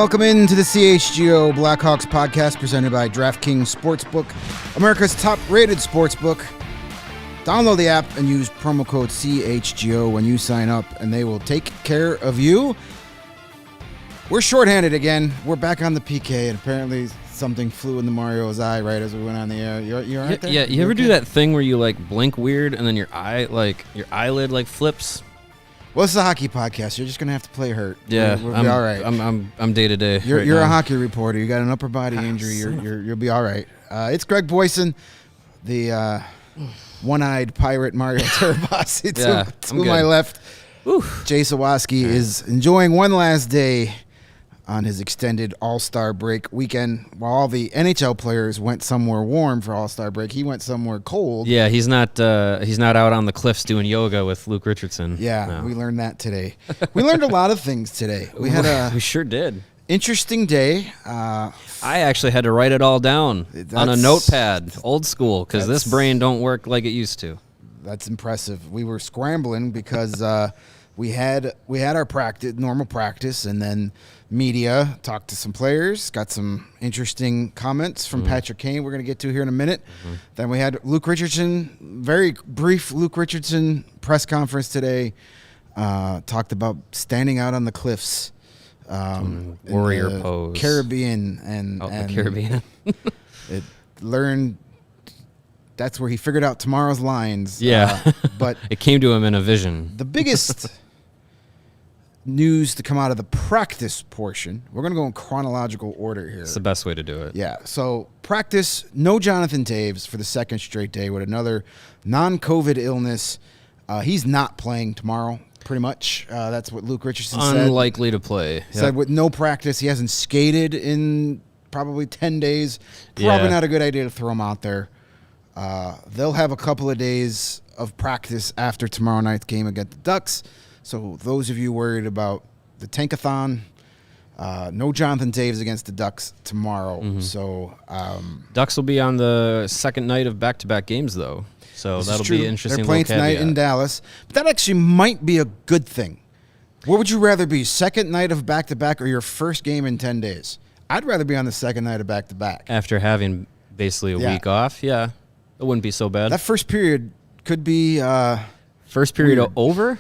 welcome into the CHGO Blackhawks podcast presented by DraftKings Sportsbook, America's top-rated sportsbook. Download the app and use promo code CHGO when you sign up, and they will take care of you. We're shorthanded again. We're back on the PK, and apparently something flew into Mario's eye right as we went on the air. You all right there? Yeah, you ever do that thing where you like blink weird and then your eyelid like flips? Well, this is a hockey podcast. You're just gonna have to play hurt. Yeah, we'll be all right. I'm day to day. You're a hockey reporter. You got an upper body injury. You'll be all right. It's Greg Boysen, the one-eyed pirate Mario Tirabassi to my left. Oof. Jay Sawaski is enjoying one last day on his extended All-Star break weekend. While all the NHL players went somewhere warm for All-Star break, he went somewhere cold. Yeah, he's not out on the cliffs doing yoga with Luke Richardson. Yeah, no. We learned that today. We learned a lot of things today. We sure did. Interesting day. I actually had to write it all down on a notepad, old school, because this brain don't work like it used to. That's impressive. We were scrambling because we had our normal practice, and then media talked to some players, got some interesting comments from Patrick Kane we're going to get to here in a minute. Then we had Luke Richardson, very brief Luke Richardson press conference today, talked about standing out on the cliffs. Warrior pose. Caribbean. The Caribbean. It learned that's where he figured out tomorrow's lines. Yeah. But it came to him in a vision. The biggest news to come out of the practice portion, we're going to go in chronological order here. It's the best way to do it. Yeah. So practice, no Jonathan Toews for the second straight day with another non-COVID illness. He's not playing tomorrow, pretty much. That's what Luke Richardson said. Unlikely to play. Said with no practice, he hasn't skated in probably 10 days. Probably not a good idea to throw him out there. They'll have a couple of days of practice after tomorrow night's game against the Ducks. So those of you worried about the Tankathon, no Jonathan Toews against the Ducks tomorrow. So Ducks will be on the second night of back-to-back games, though. So that'll be interesting. They're playing tonight in Dallas. But that actually might be a good thing. What would you rather be, second night of back-to-back or your first game in 10 days? I'd rather be on the second night of back-to-back. After having basically a week off, it wouldn't be so bad. That first period could be first period over?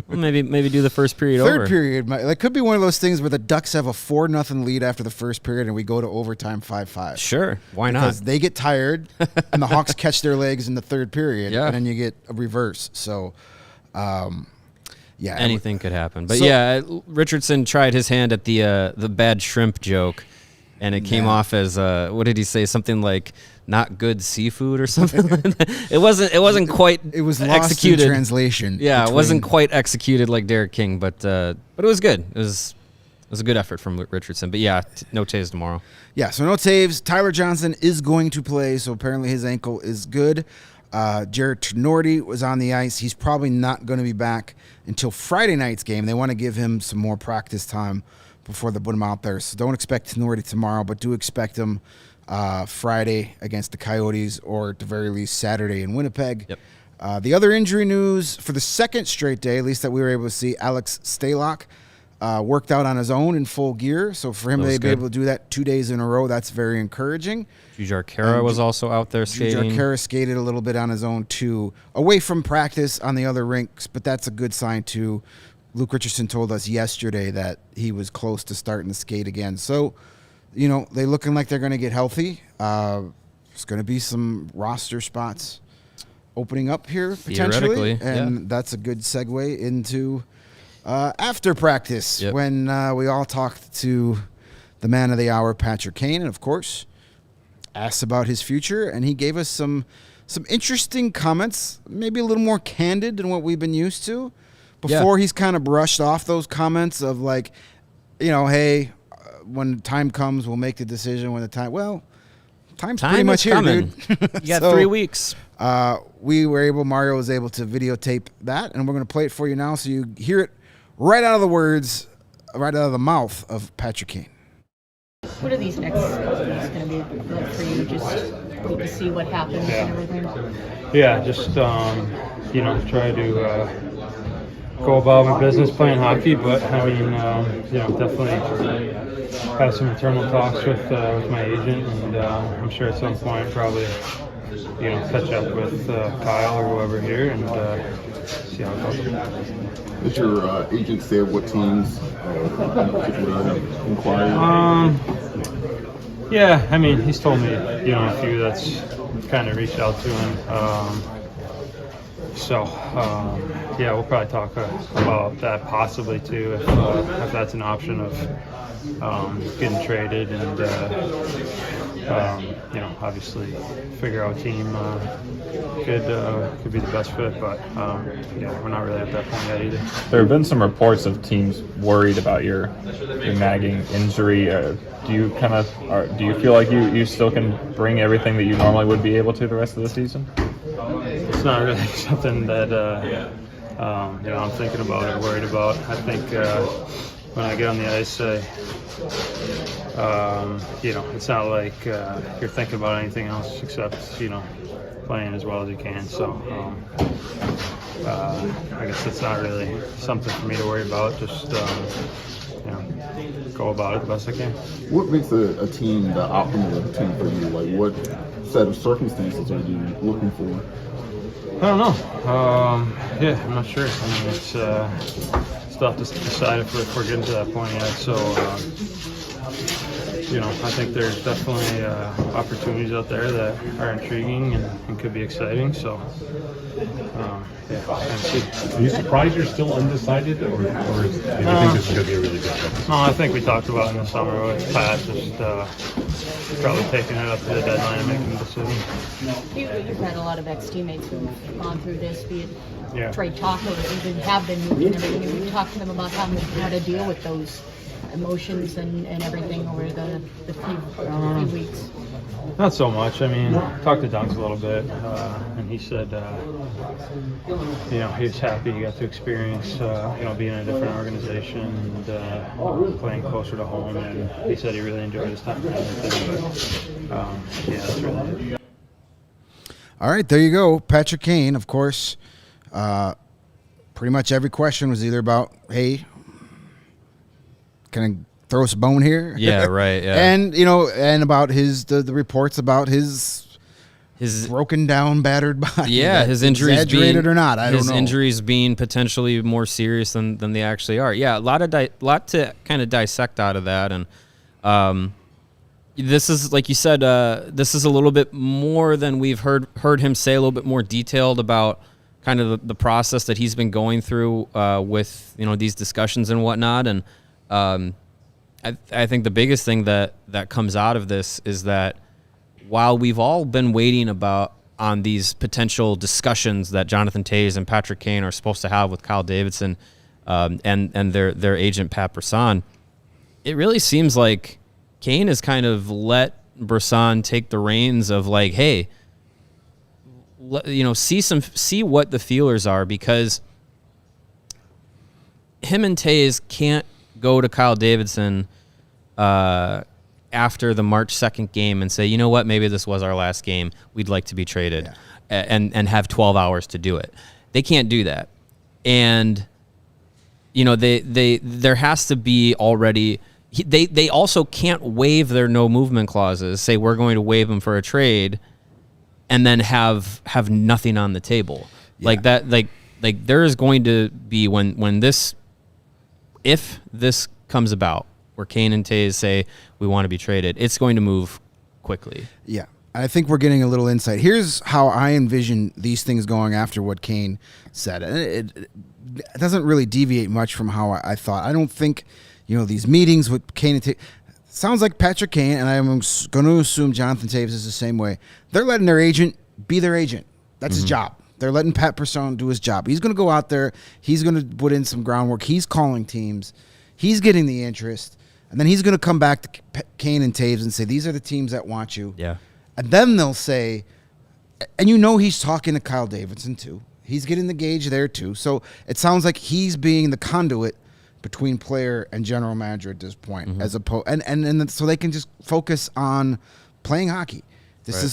Well, maybe do the first period over. Third period. That could be one of those things where the Ducks have a 4-0 lead after the first period and we go to overtime 5-5. Sure. Why not? Because they get tired and the Hawks catch their legs in the third period and then you get a reverse. So, anything could happen. But Richardson tried his hand at the bad shrimp joke, and it came off as what did he say? Something like not good seafood or something like that. It wasn't quite it was executed. Lost in translation. Yeah, it wasn't quite executed like Derek King, but it was good. It was a good effort from Richardson. But no Toews tomorrow. Yeah, so no Toews. Tyler Johnson is going to play, so apparently his ankle is good. Jared Tenorti was on the ice. He's probably not going to be back until Friday night's game. They want to give him some more practice time before they put him out there. So don't expect Tenorti tomorrow, but do expect him Friday against the Coyotes, or at the very least Saturday in Winnipeg. Yep. The other injury news for the second straight day, at least that we were able to see, Alex Stalock worked out on his own in full gear. So for him to be able to do that 2 days in a row, that's very encouraging. Jujhar Khaira was also out there skating. Jujhar Khaira skated a little bit on his own too, away from practice on the other rinks, but that's a good sign too. Luke Richardson told us yesterday that he was close to starting to skate again. So, they're looking like they're going to get healthy. There's going to be some roster spots opening up here potentially, and that's a good segue into after practice when we all talked to the man of the hour, Patrick Kane, and of course asked about his future, and he gave us some interesting comments, maybe a little more candid than what we've been used to. Before he's kind of brushed off those comments of like, hey, when time comes, we'll make the decision when the time. Well, time's pretty much here, dude. You got 3 weeks. Mario was able to videotape that, and we're going to play it for you now so you hear it right out of the mouth of Patrick Kane. What are these next couple weeks going to be like for you? Just wait to see what happens and everything? Yeah, just, try to go about my business playing hockey, but I mean, definitely have some internal talks with my agent, and I'm sure at some point probably catch up with Kyle or whoever here and see how it goes. Did your agent say what teams have inquired? Yeah, I mean, he's told me, a few that's kind of reached out to him. Yeah, we'll probably talk about that possibly too, if that's an option of getting traded and obviously figure out a team could be the best fit, but we're not really at that point yet either. There have been some reports of teams worried about your nagging injury. Do you feel like you still can bring everything that you normally would be able to the rest of the season? It's not really something that I'm thinking about or worried about. I think when I get on the ice, it's not like you're thinking about anything else except playing as well as you can. So I guess it's not really something for me to worry about. Just go about it the best I can. What makes a team the optimal team for you? Like, what set of circumstances are you looking for? I don't know. I'm not sure. I mean, it's still have to decide if we're getting to that point yet. So, I think there's definitely opportunities out there that are intriguing and could be exciting. So, Are you surprised you're still undecided, or do you think this is going to be a really good trip? No, I think we talked about in the summer with Pat, just probably taking it up to the deadline and making a decision. You've had a lot of ex-teammates who've gone through this, be it trade talk or even have been moved and everything. And we talked to them about how to deal with those emotions and everything over the few weeks. Not so much. I mean, talked to Dunks a little bit, and he said, he was happy he got to experience, being in a different organization and playing closer to home. And he said he really enjoyed his time and everything. But that's really it. All right, there you go. Patrick Kane, of course. Pretty much every question was either about, hey, can I throw us a bone here? Yeah, right. Yeah. And about the reports about his broken down, battered body. Yeah, his injuries exaggerated being, or not. I don't know. His injuries being potentially more serious than they actually are. Yeah, a lot to kind of dissect out of that, and this is, like you said, this is a little bit more than we've heard him say. A little bit more detailed about kind of the process that he's been going through with these discussions and whatnot, and. I think the biggest thing that comes out of this is that while we've all been waiting on these potential discussions that Jonathan Toews and Patrick Kane are supposed to have with Kyle Davidson and their agent Pat Brisson, it really seems like Kane has kind of let Brisson take the reins of like, hey, see what the feelers are, because him and Toews can't go to Kyle Davidson after the March 2nd game and say, you know what, maybe this was our last game. We'd like to be traded, and have 12 hours to do it. They can't do that. And, there has to be already – they also can't waive their no movement clauses, say we're going to waive them for a trade, and then have nothing on the table. Yeah. Like that, like there is going to be when this – if this comes about where Kane and Toews say we want to be traded, it's going to move quickly. Yeah. I think we're getting a little insight. Here's how I envision these things going after what Kane said. It doesn't really deviate much from how I thought. I don't think, these meetings with Kane and Toews, sounds like Patrick Kane, and I'm going to assume Jonathan Toews is the same way. They're letting their agent be their agent. That's his job. They're letting Pat Brisson do his job. He's going to go out there. He's going to put in some groundwork. He's calling teams. He's getting the interest. And then he's going to come back to Kane and Toews and say, these are the teams that want you. Yeah. And then they'll say, and he's talking to Kyle Davidson too. He's getting the gauge there too. So it sounds like he's being the conduit between player and general manager at this point, as opposed, and so they can just focus on playing hockey. This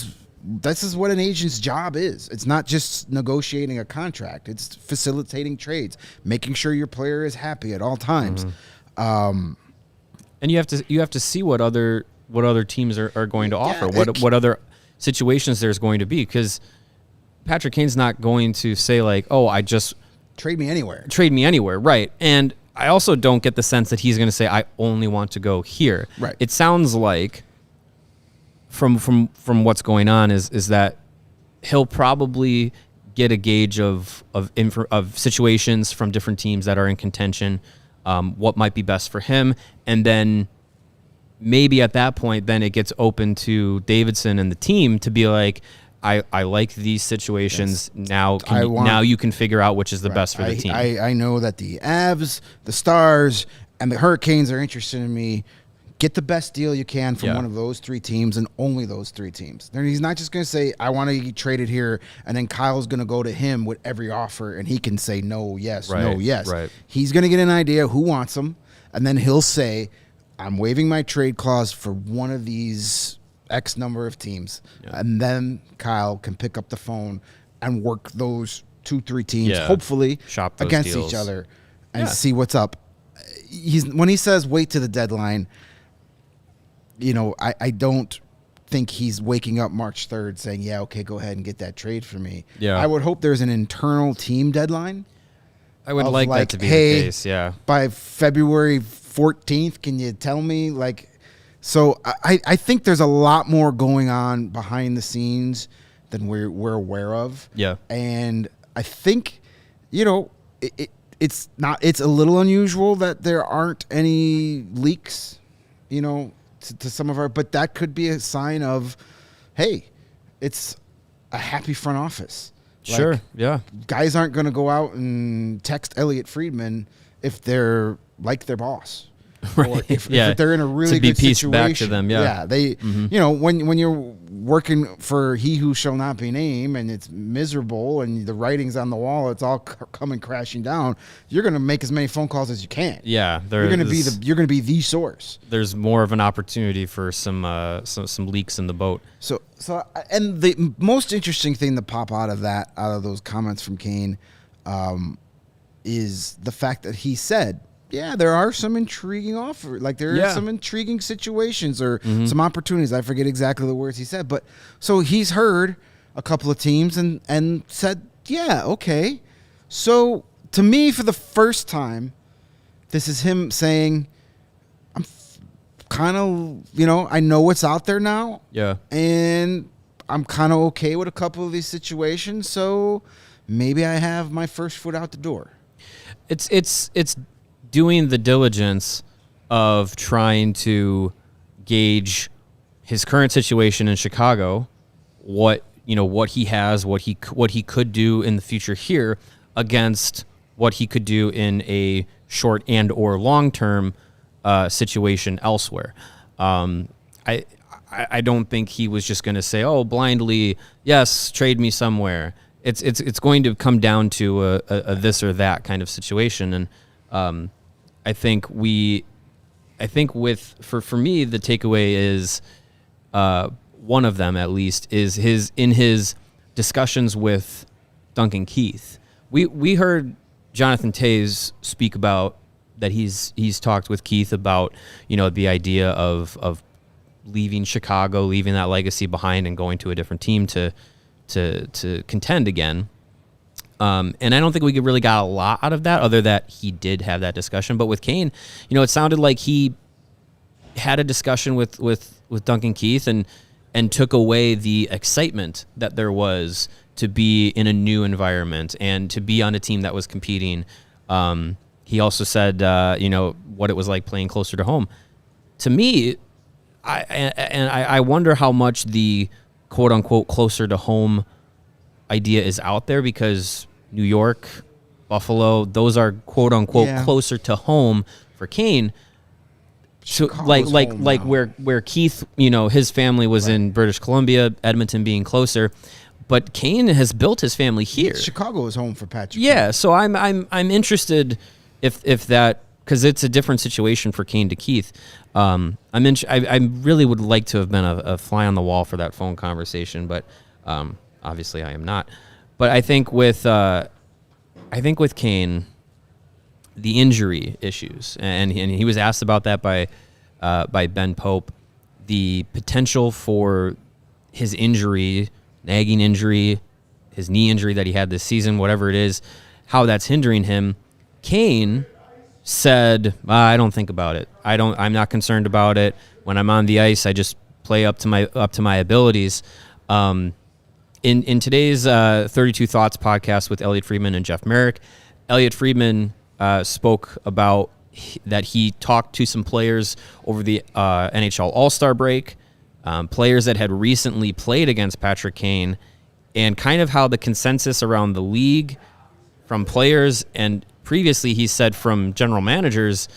is what an agent's job is. It's not just negotiating a contract. It's facilitating trades, making sure your player is happy at all times. And you have to see what other teams are going to offer, what other situations there's going to be, because Patrick Kane's not going to say like, oh, I just Trade me anywhere. Right. And I also don't get the sense that he's going to say, I only want to go here. Right. It sounds like from what's going on is that he'll probably get a gauge of situations from different teams that are in contention, what might be best for him, and then maybe at that point, then it gets open to Davidson and the team to be like, I like these situations. Yes. Now you can figure out which is the best for the team. I know that the Avs, the Stars, and the Hurricanes are interested in me. Get the best deal you can from one of those 3 teams and only those 3 teams. Then he's not just going to say, I want to get traded here, and then Kyle's going to go to him with every offer, and he can say no, yes, no, yes. Right. He's going to get an idea who wants him, and then he'll say, I'm waiving my trade clause for one of these X number of teams. Yeah. And then Kyle can pick up the phone and work those 2-3 teams, hopefully, shop those against deals. each other and see what's up. When he says wait to the deadline, I don't think he's waking up March 3rd saying, yeah, okay, go ahead and get that trade for me. Yeah. I would hope there's an internal team deadline. I would like that to be the case, yeah. By February 14th, can you tell me? So I think there's a lot more going on behind the scenes than we're aware of. Yeah. And I think, it's a little unusual that there aren't any leaks, to some of our, but that could be a sign of, hey, it's a happy front office. Sure. Yeah. Guys aren't going to go out and text Elliot Friedman if they're like their boss. Right. Or if they're in a really good situation. Back to them. Yeah. Yeah. They, when you're working for he who shall not be named and it's miserable and the writing's on the wall, it's all coming crashing down. You're going to make as many phone calls as you can. Yeah. You're going to be the source. There's more of an opportunity for some leaks in the boat. So and the most interesting thing to pop out of those comments from Kane, is the fact that he said, yeah, there are some intriguing offers. There are some intriguing situations or some opportunities. I forget exactly the words he said. But so he's heard a couple of teams and said, yeah, okay. So to me, for the first time, this is him saying, I'm kind of, I know what's out there now. Yeah. And I'm kind of okay with a couple of these situations. So maybe I have my first foot out the door. It's doing the diligence of trying to gauge his current situation in Chicago, what he has, what he could do in the future here against what he could do in a short and or long-term situation elsewhere. I don't think he was just going to say, oh, blindly, yes, trade me somewhere. It's going to come down to a this or that kind of situation. And I think for me, the takeaway is, one of them at least, is his discussions with Duncan Keith. We heard Jonathan Toews speak about that he's talked with Keith about, the idea of leaving Chicago, leaving that legacy behind and going to a different team to contend again. And I don't think we really got a lot out of that, other that he did have that discussion. But with Kane, it sounded like he had a discussion with Duncan Keith and took away the excitement that there was to be in a new environment and to be on a team that was competing. He also said, what it was like playing closer to home. To me, I wonder how much the quote unquote closer to home idea is out there, because New York, Buffalo, those are quote unquote closer to home for Kane. So like where Keith, his family was in British Columbia, Edmonton being closer, but Kane has built his family here. Chicago is home for Patrick. Yeah, Kane. So I'm interested if that, because it's a different situation for Kane to Keith. I really would like to have been a fly on the wall for that phone conversation, but obviously I am not. But I think with Kane, the injury issues, and he was asked about that by by Ben Pope, the potential for his injury, nagging injury, his knee injury that he had this season, whatever it is, how that's hindering him. Kane said, I don't think about it. I'm not concerned about it. When I'm on the ice, I just play up to my abilities. In today's 32 Thoughts podcast with Elliot Friedman and Jeff Merrick, Elliot Friedman spoke about that he talked to some players over the NHL All-Star break, players that had recently played against Patrick Kane, and kind of how the consensus around the league from players and previously he said from general managers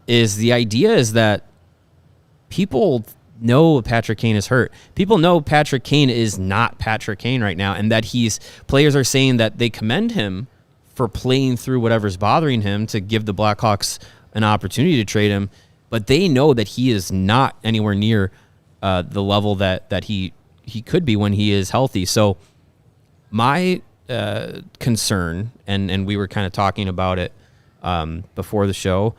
is the idea is that people know Patrick Kane is hurt. People know Patrick Kane is not Patrick Kane right now, and that players are saying that they commend him for playing through whatever's bothering him to give the Blackhawks an opportunity to trade him, but they know that he is not anywhere near the level that he could be when he is healthy. So my concern, and we were kind of talking about it before the show,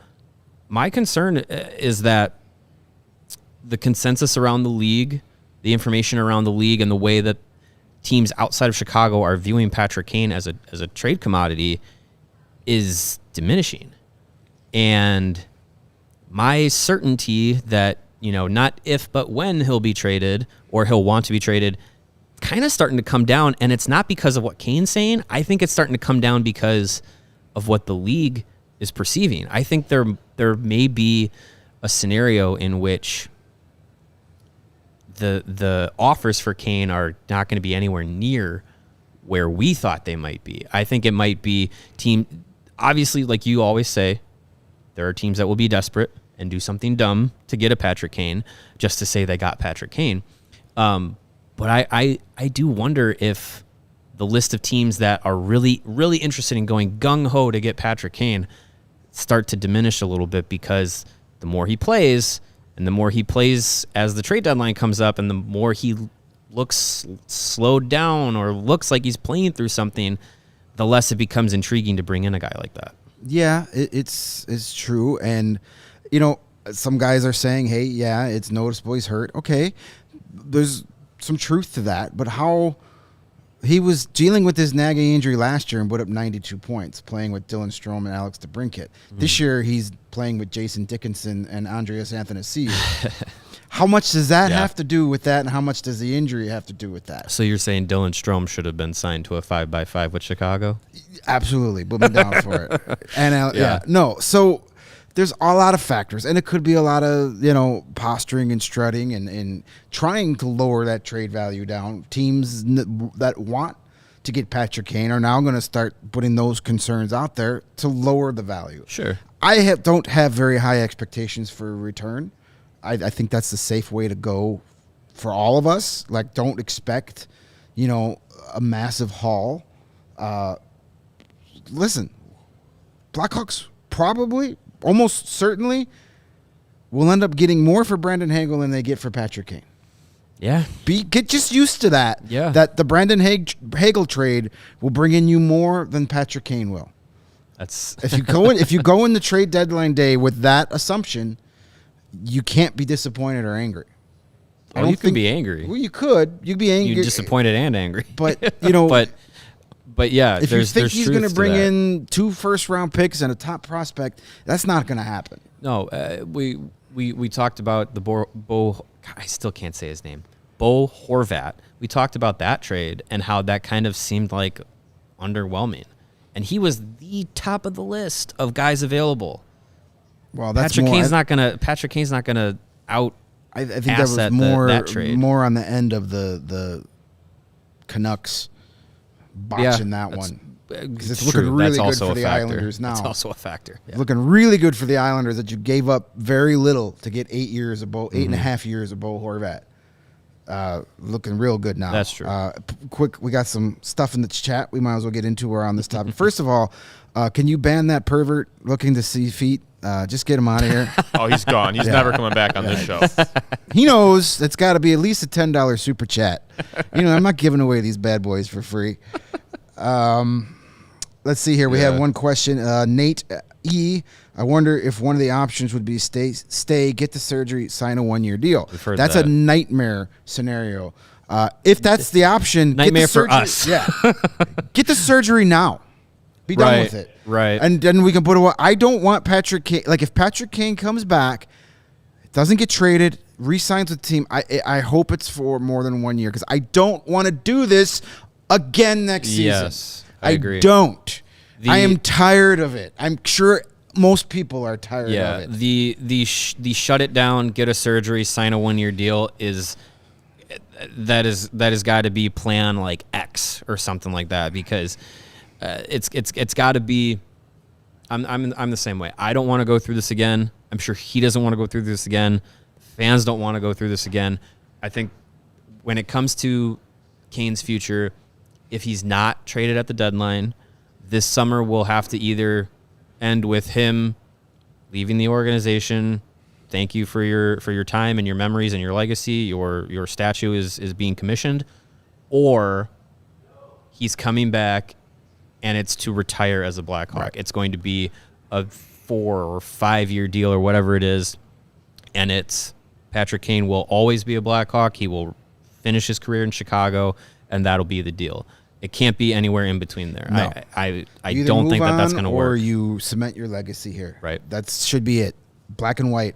my concern is that the consensus around the league, the information around the league, and the way that teams outside of Chicago are viewing Patrick Kane as a trade commodity is diminishing. And my certainty that, not if but when he'll be traded or he'll want to be traded, kind of starting to come down. And it's not because of what Kane's saying. I think it's starting to come down because of what the league is perceiving. I think there may be a scenario in which the offers for Kane are not going to be anywhere near where we thought they might be. I think it might be obviously, like you always say, there are teams that will be desperate and do something dumb to get a Patrick Kane just to say they got Patrick Kane. But I do wonder if the list of teams that are really, really interested in going gung-ho to get Patrick Kane start to diminish a little bit, because the more he plays, and the more he plays as the trade deadline comes up, and the more he looks slowed down or looks like he's playing through something, the less it becomes intriguing to bring in a guy like that. Yeah, it's true. And, some guys are saying, hey, yeah, it's noticeable he's hurt. Okay, there's some truth to that. But how he was dealing with his nagging injury last year and put up 92 points playing with Dylan Strome and Alex DeBrincat. This year he's playing with Jason Dickinson and Andreas Athanasiou. How much does that have to do with that, and how much does the injury have to do with that? So you're saying Dylan Strome should have been signed to a 5x5 with Chicago? Absolutely. Put me down for it. And no. So there's a lot of factors, and it could be a lot of, posturing and strutting and trying to lower that trade value down. Teams that want to get Patrick Kane are now going to start putting those concerns out there to lower the value. Sure. I don't have very high expectations for a return. I think that's the safe way to go for all of us. Like, don't expect, a massive haul. Listen, Blackhawks probably, almost certainly, will end up getting more for Brandon Hagel than they get for Patrick Kane. Yeah. Get just used to that. Yeah. That the Brandon Hagel trade will bring in you more than Patrick Kane will. That's if you go in the trade deadline day with that assumption, you can't be disappointed or angry. Well, you can be angry. Well, you could. You'd be angry. You're disappointed and angry. But, but yeah, if there's you think he's going to bring that. in 2 first-round picks and a top prospect, that's not going to happen. No, we talked about the Bo. I still can't say his name. Bo Horvat. We talked about that trade and how that kind of seemed like underwhelming, and he was the top of the list of guys available. Well, that's Patrick Kane's not gonna out. I think that was more that trade. more on the end of the Canucks botching that one. Because it's looking really good for the Islanders now. That's also a factor. Yeah. Looking really good for the Islanders that you gave up very little to get 8 years of 8.5 years of Bo Horvat. Looking real good now. That's true. Quick, we got some stuff in the chat we might as well get into. We're on this topic. First of all, can you ban that pervert looking to see feet? Just get him out of here. Oh, he's gone. He's never coming back on this show. He knows it's got to be at least a $10 super chat. I'm not giving away these bad boys for free. Let's see here. We had one question. Nate E, I wonder if one of the options would be stay, get the surgery, sign a 1-year deal. We've heard that's that. a nightmare scenario. If that's the option, Nightmare get the for surgery, us. Yeah, get the surgery now. Be done with it. Right. And then we can put away. I don't want Patrick Kane. Like, if Patrick Kane comes back, doesn't get traded, re-signs with the team, I hope it's for more than 1 year, because I don't want to do this again next season. Yes, I agree. Don't. I am tired of it. I'm sure most people are tired of it. The shut it down, get a surgery, sign a 1-year deal that is got to be plan like X or something like that, because it's got to be. I'm the same way. I don't want to go through this again. I'm sure he doesn't want to go through this again. Fans don't want to go through this again. I think when it comes to Kane's future, if he's not traded at the deadline, this summer will have to either end with him leaving the organization. Thank you for your time and your memories and your legacy. Your statue is being commissioned, or he's coming back and it's to retire as a Blackhawk. Right. It's going to be a 4 or 5 year deal or whatever it is, and it's Patrick Kane will always be a Blackhawk. He will finish his career in Chicago, and that'll be the deal. It can't be anywhere in between there. No. I don't think that's going to work. Or you cement your legacy here. Right. That should be it. Black and white.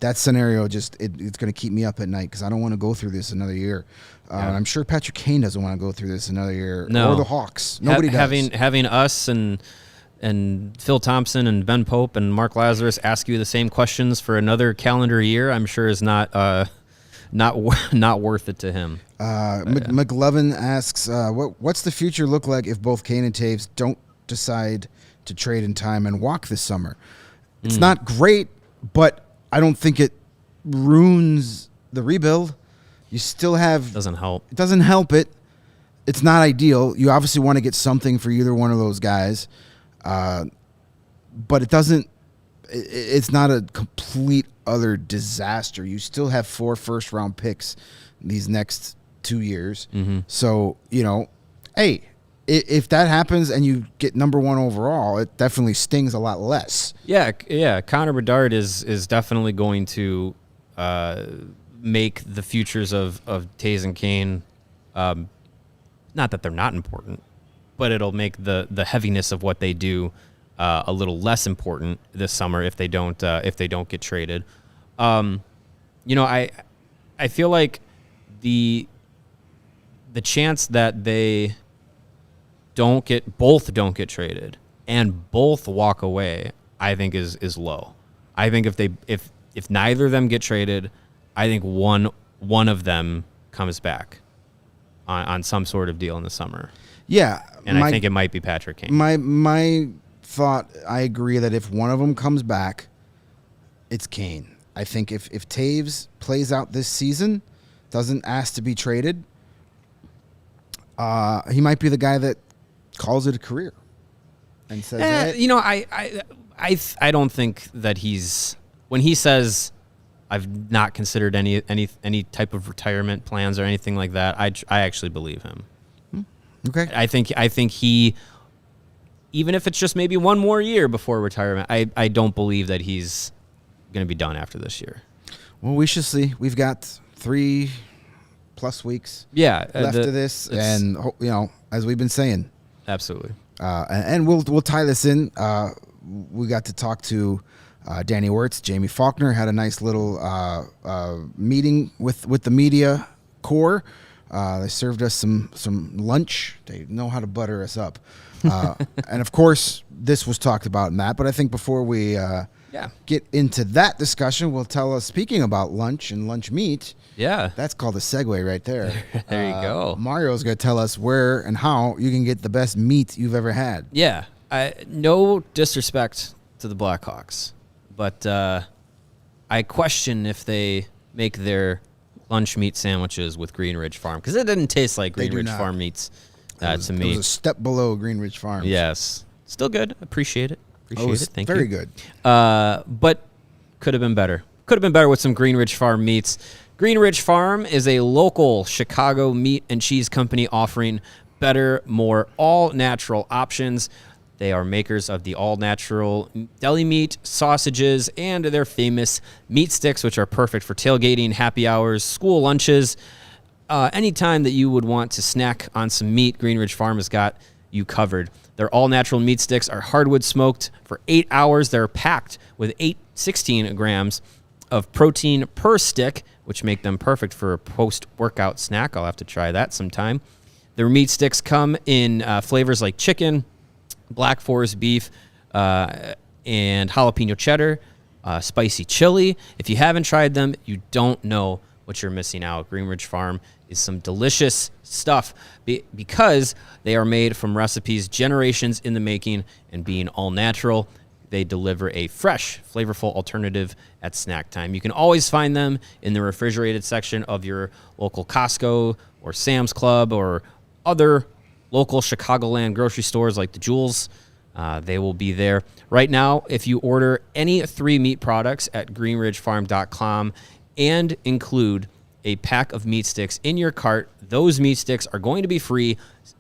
That scenario it's going to keep me up at night, because I don't want to go through this another year. And I'm sure Patrick Kane doesn't want to go through this another year. No. Or the Hawks. Nobody does. Having us and Phil Thompson and Ben Pope and Mark Lazarus ask you the same questions for another calendar year, I'm sure is not worth it to him. McLovin asks, what's the future look like if both Kane and Toews don't decide to trade in time and walk this summer? It's not great, but I don't think it ruins the rebuild. You still have... Doesn't help. It doesn't help it. It's not ideal. You obviously want to get something for either one of those guys. But it doesn't... It's not a complete other disaster. You still have 4 first-round picks these next 2 years. Mm-hmm. So, hey, if that happens and you get number 1 overall, it definitely stings a lot less. Yeah. Connor Bedard is definitely going to make the futures of Toews and Kane, not that they're not important, but it'll make the heaviness of what they do a little less important this summer if they don't get traded. I feel like the chance that they both don't get traded and both walk away, I think is low. I think if neither of them get traded, I think one of them comes back on some sort of deal in the summer. Yeah, and I think it might be Patrick Kane. My thought, I agree that if one of them comes back, it's Kane. I think if Toews plays out this season, doesn't ask to be traded, he might be the guy that calls it a career and says, I don't think that when he says I've not considered any type of retirement plans or anything like that, I actually believe him. Okay. I think he, even if it's just maybe one more year before retirement, I don't believe that he's going to be done after this year. Well, we shall see. We've got 3+ weeks left of this, and as we've been saying, absolutely. And we'll tie this in. We got to talk to Danny Wirtz, Jaime Faulkner, had a nice little meeting with the media corps. They served us some lunch. They know how to butter us up. And of course, this was talked about in that. But I think before we get into that discussion, we'll tell us, speaking about lunch and lunch meat. Yeah. That's called a segue right there. There you go. Mario's going to tell us where and how you can get the best meat you've ever had. Yeah. No disrespect to the Blackhawks, but I question if they make their lunch meat sandwiches with Green Ridge Farm, because it didn't taste like Green Ridge Farm meats to me. It was a step below Green Ridge Farm. Yes. Still good. Appreciate it. Thank you. Very good. But could have been better. Could have been better with some Green Ridge Farm meats. Green Ridge Farm is a local Chicago meat and cheese company offering better, more all-natural options. They are makers of the all-natural deli meat, sausages, and their famous meat sticks, which are perfect for tailgating, happy hours, school lunches. Anytime that you would want to snack on some meat, Green Ridge Farm has got you covered. Their all-natural meat sticks are hardwood smoked for 8 hours. They're packed with 16 grams of protein per stick, which make them perfect for a post-workout snack. I'll have to try that sometime. Their meat sticks come in flavors like chicken, Black Forest beef, and jalapeno cheddar, spicy chili. If you haven't tried them, you don't know what you're missing out. Green Ridge Farm is some delicious stuff because they are made from recipes generations in the making, and being all natural, they deliver a fresh, flavorful alternative at snack time. You can always find them in the refrigerated section of your local Costco or Sam's Club or other local Chicagoland grocery stores like the Jewels. They will be there. Right now, if you order any 3 meat products at greenridgefarm.com and include a pack of meat sticks in your cart, those meat sticks are going to be free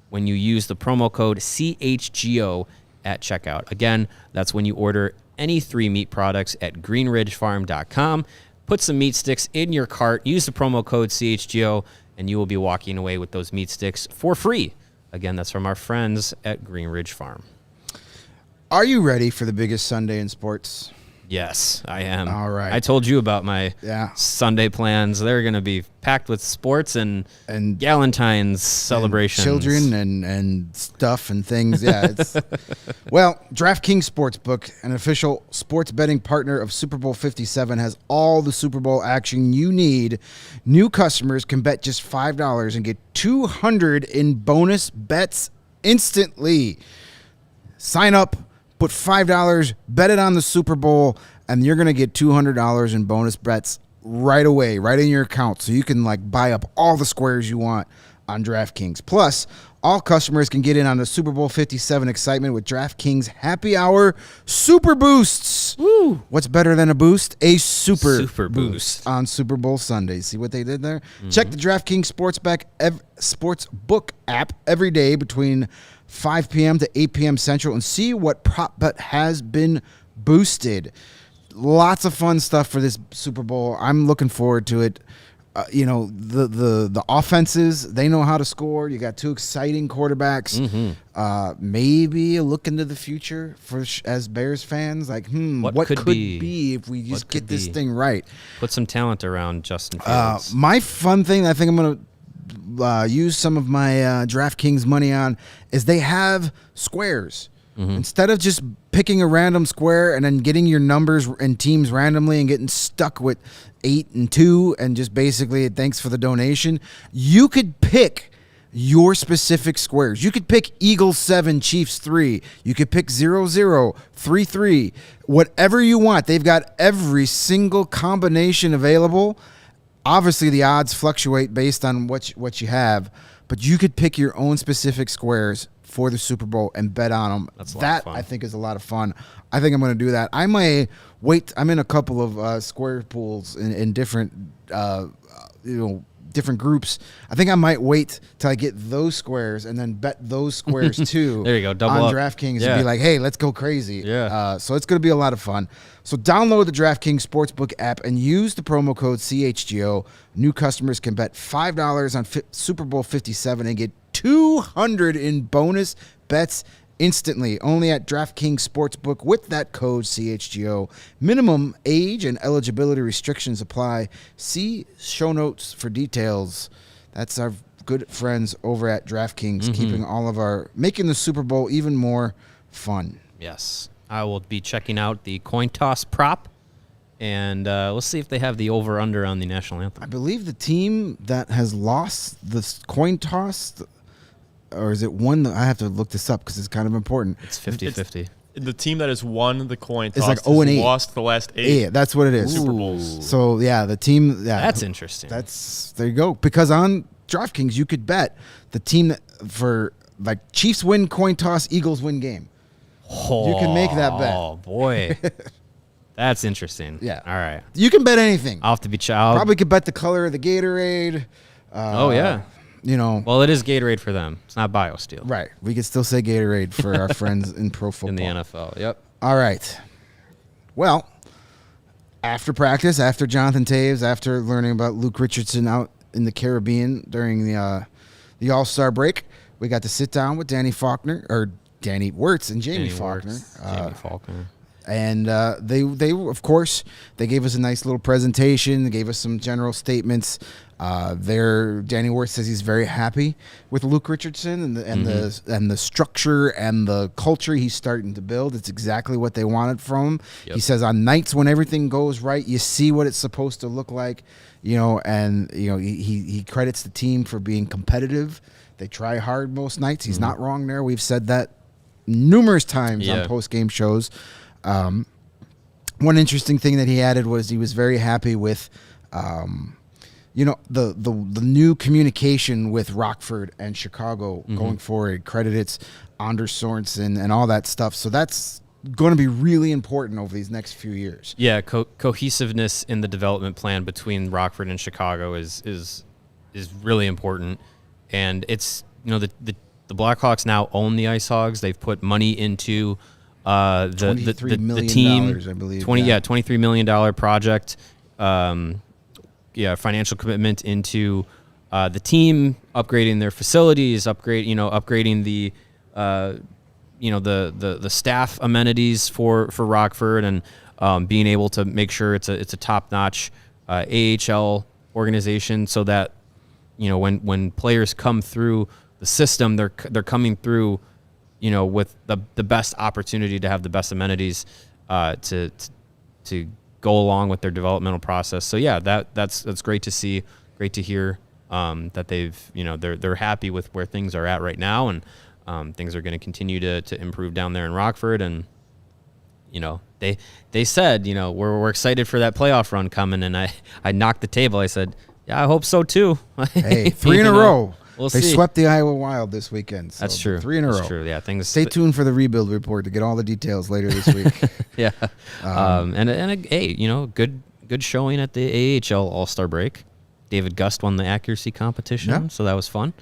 when you use the promo code CHGO at checkout. Again, that's when you order any 3 meat products at greenridgefarm.com. Put some meat sticks in your cart, use the promo code CHGO, and you will be walking away with those meat sticks for free. Again, that's from our friends at Green Ridge Farm. Are you ready for the biggest Sunday in sports? Yes, I am. All right. I told you about my Sunday plans. They're going to be packed with sports and Galentine's celebrations. And children and stuff and things. Yeah. It's well, DraftKings Sportsbook, an official sports betting partner of Super Bowl 57, has all the Super Bowl action you need. New customers can bet just $5 and get $200 in bonus bets instantly. Sign up. Put $5, bet it on the Super Bowl, and you're going to get $200 in bonus bets right away, right in your account. So you can buy up all the squares you want on DraftKings. Plus, all customers can get in on the Super Bowl 57 excitement with DraftKings Happy Hour Super Boosts. Woo! What's better than a boost? A super boost on Super Bowl Sunday. See what they did there? Mm-hmm. Check the DraftKings Sportsbook app every day between 5 p.m. to 8 p.m. Central and see what prop bet has been boosted. Lots of fun stuff for this Super Bowl. I'm looking forward to it. The offenses, they know how to score. You got 2 exciting quarterbacks. Mm-hmm. Maybe a look into the future for as Bears fans. What could be if we just get this thing right? Put some talent around Justin Fields. My fun thing I think I'm going to use some of my DraftKings money on is they have squares. Mm-hmm. Instead of just picking a random square and then getting your numbers and teams randomly and getting stuck with 8 and 2 and just basically thanks for the donation, you could pick your specific squares. You could pick Eagles 7, Chiefs 3. You could pick 0-0, 3-3, whatever you want. They've got every single combination available. Obviously, the odds fluctuate based on what you have, but you could pick your own specific squares for the Super Bowl and bet on them. That I think is a lot of fun. I think I'm going to do that. I may wait. I'm in a couple of square pools in different, different groups. I think I might wait till I get those squares and then bet those squares too. There you go, double on up. DraftKings and be like, hey, let's go crazy. Yeah. So it's going to be a lot of fun. So download the DraftKings Sportsbook app and use the promo code CHGO. New customers can bet $5 on Super Bowl 57 and get $200 in bonus bets instantly. Only at DraftKings Sportsbook with that code CHGO. Minimum age and eligibility restrictions apply. See show notes for details. That's our good friends over at DraftKings, keeping making the Super Bowl even more fun. Yes. I will be checking out the coin toss prop, and we'll see if they have the over-under on the national anthem. I believe the team that has lost the coin toss, or is it one? I have to look this up because it's kind of important. It's 50-50. The team that has won the coin toss has 0-8. Lost the last 8. Yeah, that's what it is. Super Bowls. So, the team... Yeah, that's interesting. There you go. Because on DraftKings, you could bet the team that Chiefs win coin toss, Eagles win game. Oh, you can make that bet. Oh, boy. That's interesting. Yeah. All right. You can bet anything. I'll have to be Probably could bet the color of the Gatorade. Yeah. Well, it is Gatorade for them. It's not BioSteel. Right. We could still say Gatorade for our friends in pro football. In the NFL. Yep. All right. Well, after practice, after Jonathan Toews, after learning about Luke Richardson out in the Caribbean during the All-Star break, we got to sit down with Wirtz and Jaime Faulkner. Jaime Faulkner. And they of course, they gave us a nice little presentation. They gave us some general statements. Danny Wirtz says he's very happy with Luke Richardson and the structure and the culture he's starting to build. It's exactly what they wanted from him. Yep. He says on nights when everything goes right, you see what it's supposed to look like. He credits the team for being competitive. They try hard most nights. He's not wrong there. We've said that numerous times on post-game shows. One interesting thing that he added was he was very happy with, the new communication with Rockford and Chicago going forward. Credits Anders Sorensen and all that stuff. So that's going to be really important over these next few years. Yeah, cohesiveness in the development plan between Rockford and Chicago is really important. And it's the Blackhawks now own the Ice Hogs. They've put money into the team, I believe. $23 million project. Financial commitment into the team, upgrading their facilities, upgrading the the staff amenities for Rockford, and being able to make sure it's a top-notch AHL organization, so that when players come through the system, they're coming through with the best opportunity to have the best amenities to go along with their developmental process. So yeah, that's great to see, great to hear that they've they're happy with where things are at right now, and things are going to continue to improve down there in Rockford. And they said we're excited for that playoff run coming, and I knocked the table. I said, yeah, I hope so too. Hey, 3 in a row. We'll they see. Swept the Iowa Wild this weekend. So That's true. 3 in a row. That's true. Yeah, things. Stay tuned for the rebuild report to get all the details later this week. Yeah, good showing at the AHL All-Star break. David Gust won the accuracy competition, so that was fun.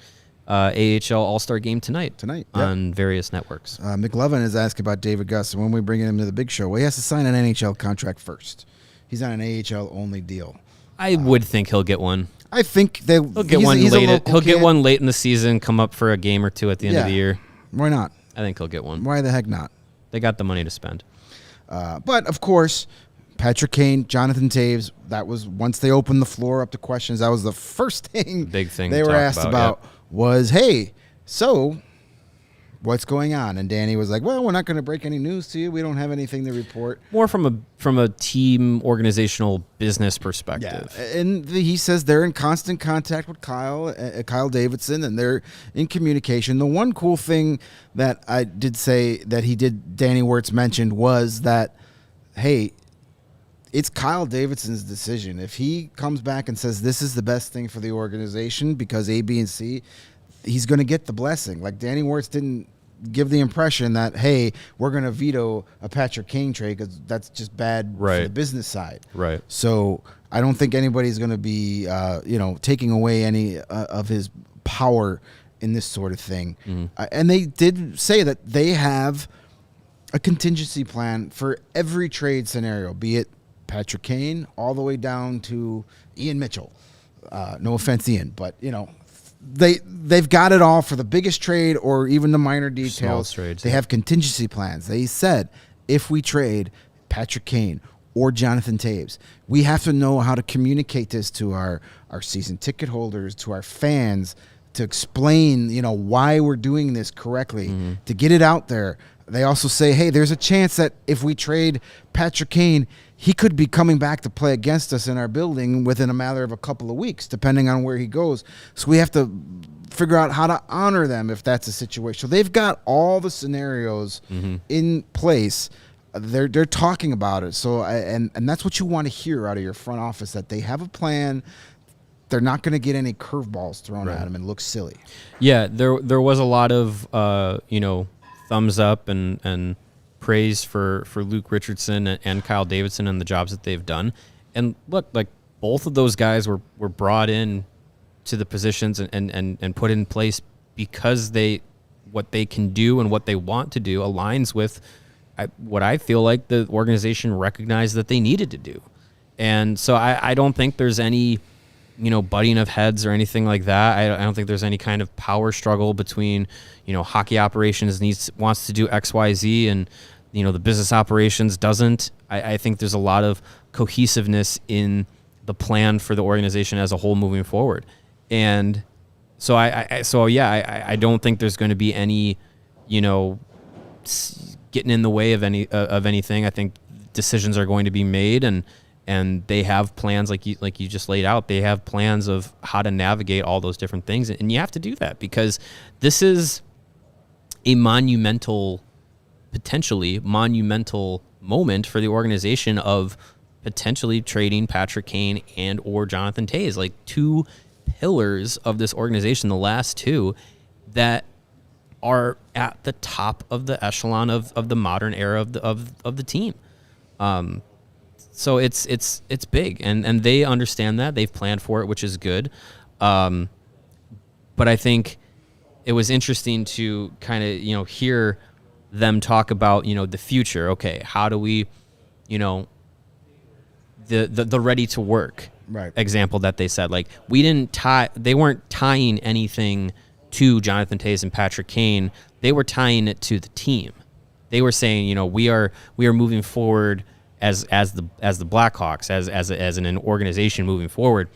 AHL All-Star game tonight on various networks. McLovin is asking about David Gust, and when we bring him to the big show, well, he has to sign an NHL contract first. He's on an AHL only deal. I would think he'll get one. I think he'll get one late. He'll get one late in the season. Come up for a game or two at the end of the year. Why not? I think he'll get one. Why the heck not? They got the money to spend. But of course, Patrick Kane, Jonathan Toews. That was once they opened the floor up to questions. That was the first thing. Big thing they were asked about was, hey, so what's going on? And Danny was like, well, we're not going to break any news to you. We don't have anything to report. More from a team organizational business perspective. Yeah. And he says they're in constant contact with Kyle Davidson, and they're in communication. The one cool thing that I did say that Danny Wirtz mentioned was that, hey, it's Kyle Davidson's decision. If he comes back and says this is the best thing for the organization because A, B, and C, he's going to get the blessing. Like Danny Wirtz didn't give the impression that, hey, we're going to veto a Patrick Kane trade because that's just bad for the business side. Right. So I don't think anybody's going to be, taking away any of his power in this sort of thing. Mm-hmm. And they did say that they have a contingency plan for every trade scenario, be it Patrick Kane all the way down to Ian Mitchell. No offense, Ian, but, they've got it all for the biggest trade or even the minor details. They have contingency plans. They said if we trade Patrick Kane or Jonathan Toews, we have to know how to communicate this to our season ticket holders, to our fans, to explain, why we're doing this correctly, to get it out there. They also say, hey, there's a chance that if we trade Patrick Kane, he could be coming back to play against us in our building within a matter of a couple of weeks, depending on where he goes. So we have to figure out how to honor them if that's a situation. So they've got all the scenarios in place. They're talking about it. So and that's what you want to hear out of your front office, that they have a plan. They're not going to get any curveballs thrown at them and look silly. Yeah, there was a lot of thumbs up and praise for Luke Richardson and Kyle Davidson and the jobs that they've done. And look, like both of those guys were brought in to the positions and put in place because what they can do and what they want to do aligns with what I feel like the organization recognized that they needed to do. And so I don't think there's any, butting of heads or anything like that. I don't think there's any kind of power struggle between, hockey operations wants to do X, Y, Z, and, the business operations doesn't. I think there's a lot of cohesiveness in the plan for the organization as a whole moving forward. And so I don't think there's going to be any, getting in the way of anything. I think decisions are going to be made, and they have plans like you just laid out. They have plans of how to navigate all those different things, and you have to do that because this is a potentially monumental moment for the organization of potentially trading Patrick Kane and or Jonathan Toews, like two pillars of this organization, the last two that are at the top of the echelon of the modern era of the team. So it's big, and they understand that. They've planned for it, which is good. But I think it was interesting to kind of, hear them talk about, the future. Okay, how do we, the ready to work example that they said, like they weren't tying anything to Jonathan Toews and Patrick Kane. They were tying it to the team. They were saying, we are moving forward as the Blackhawks, as an organization moving forward.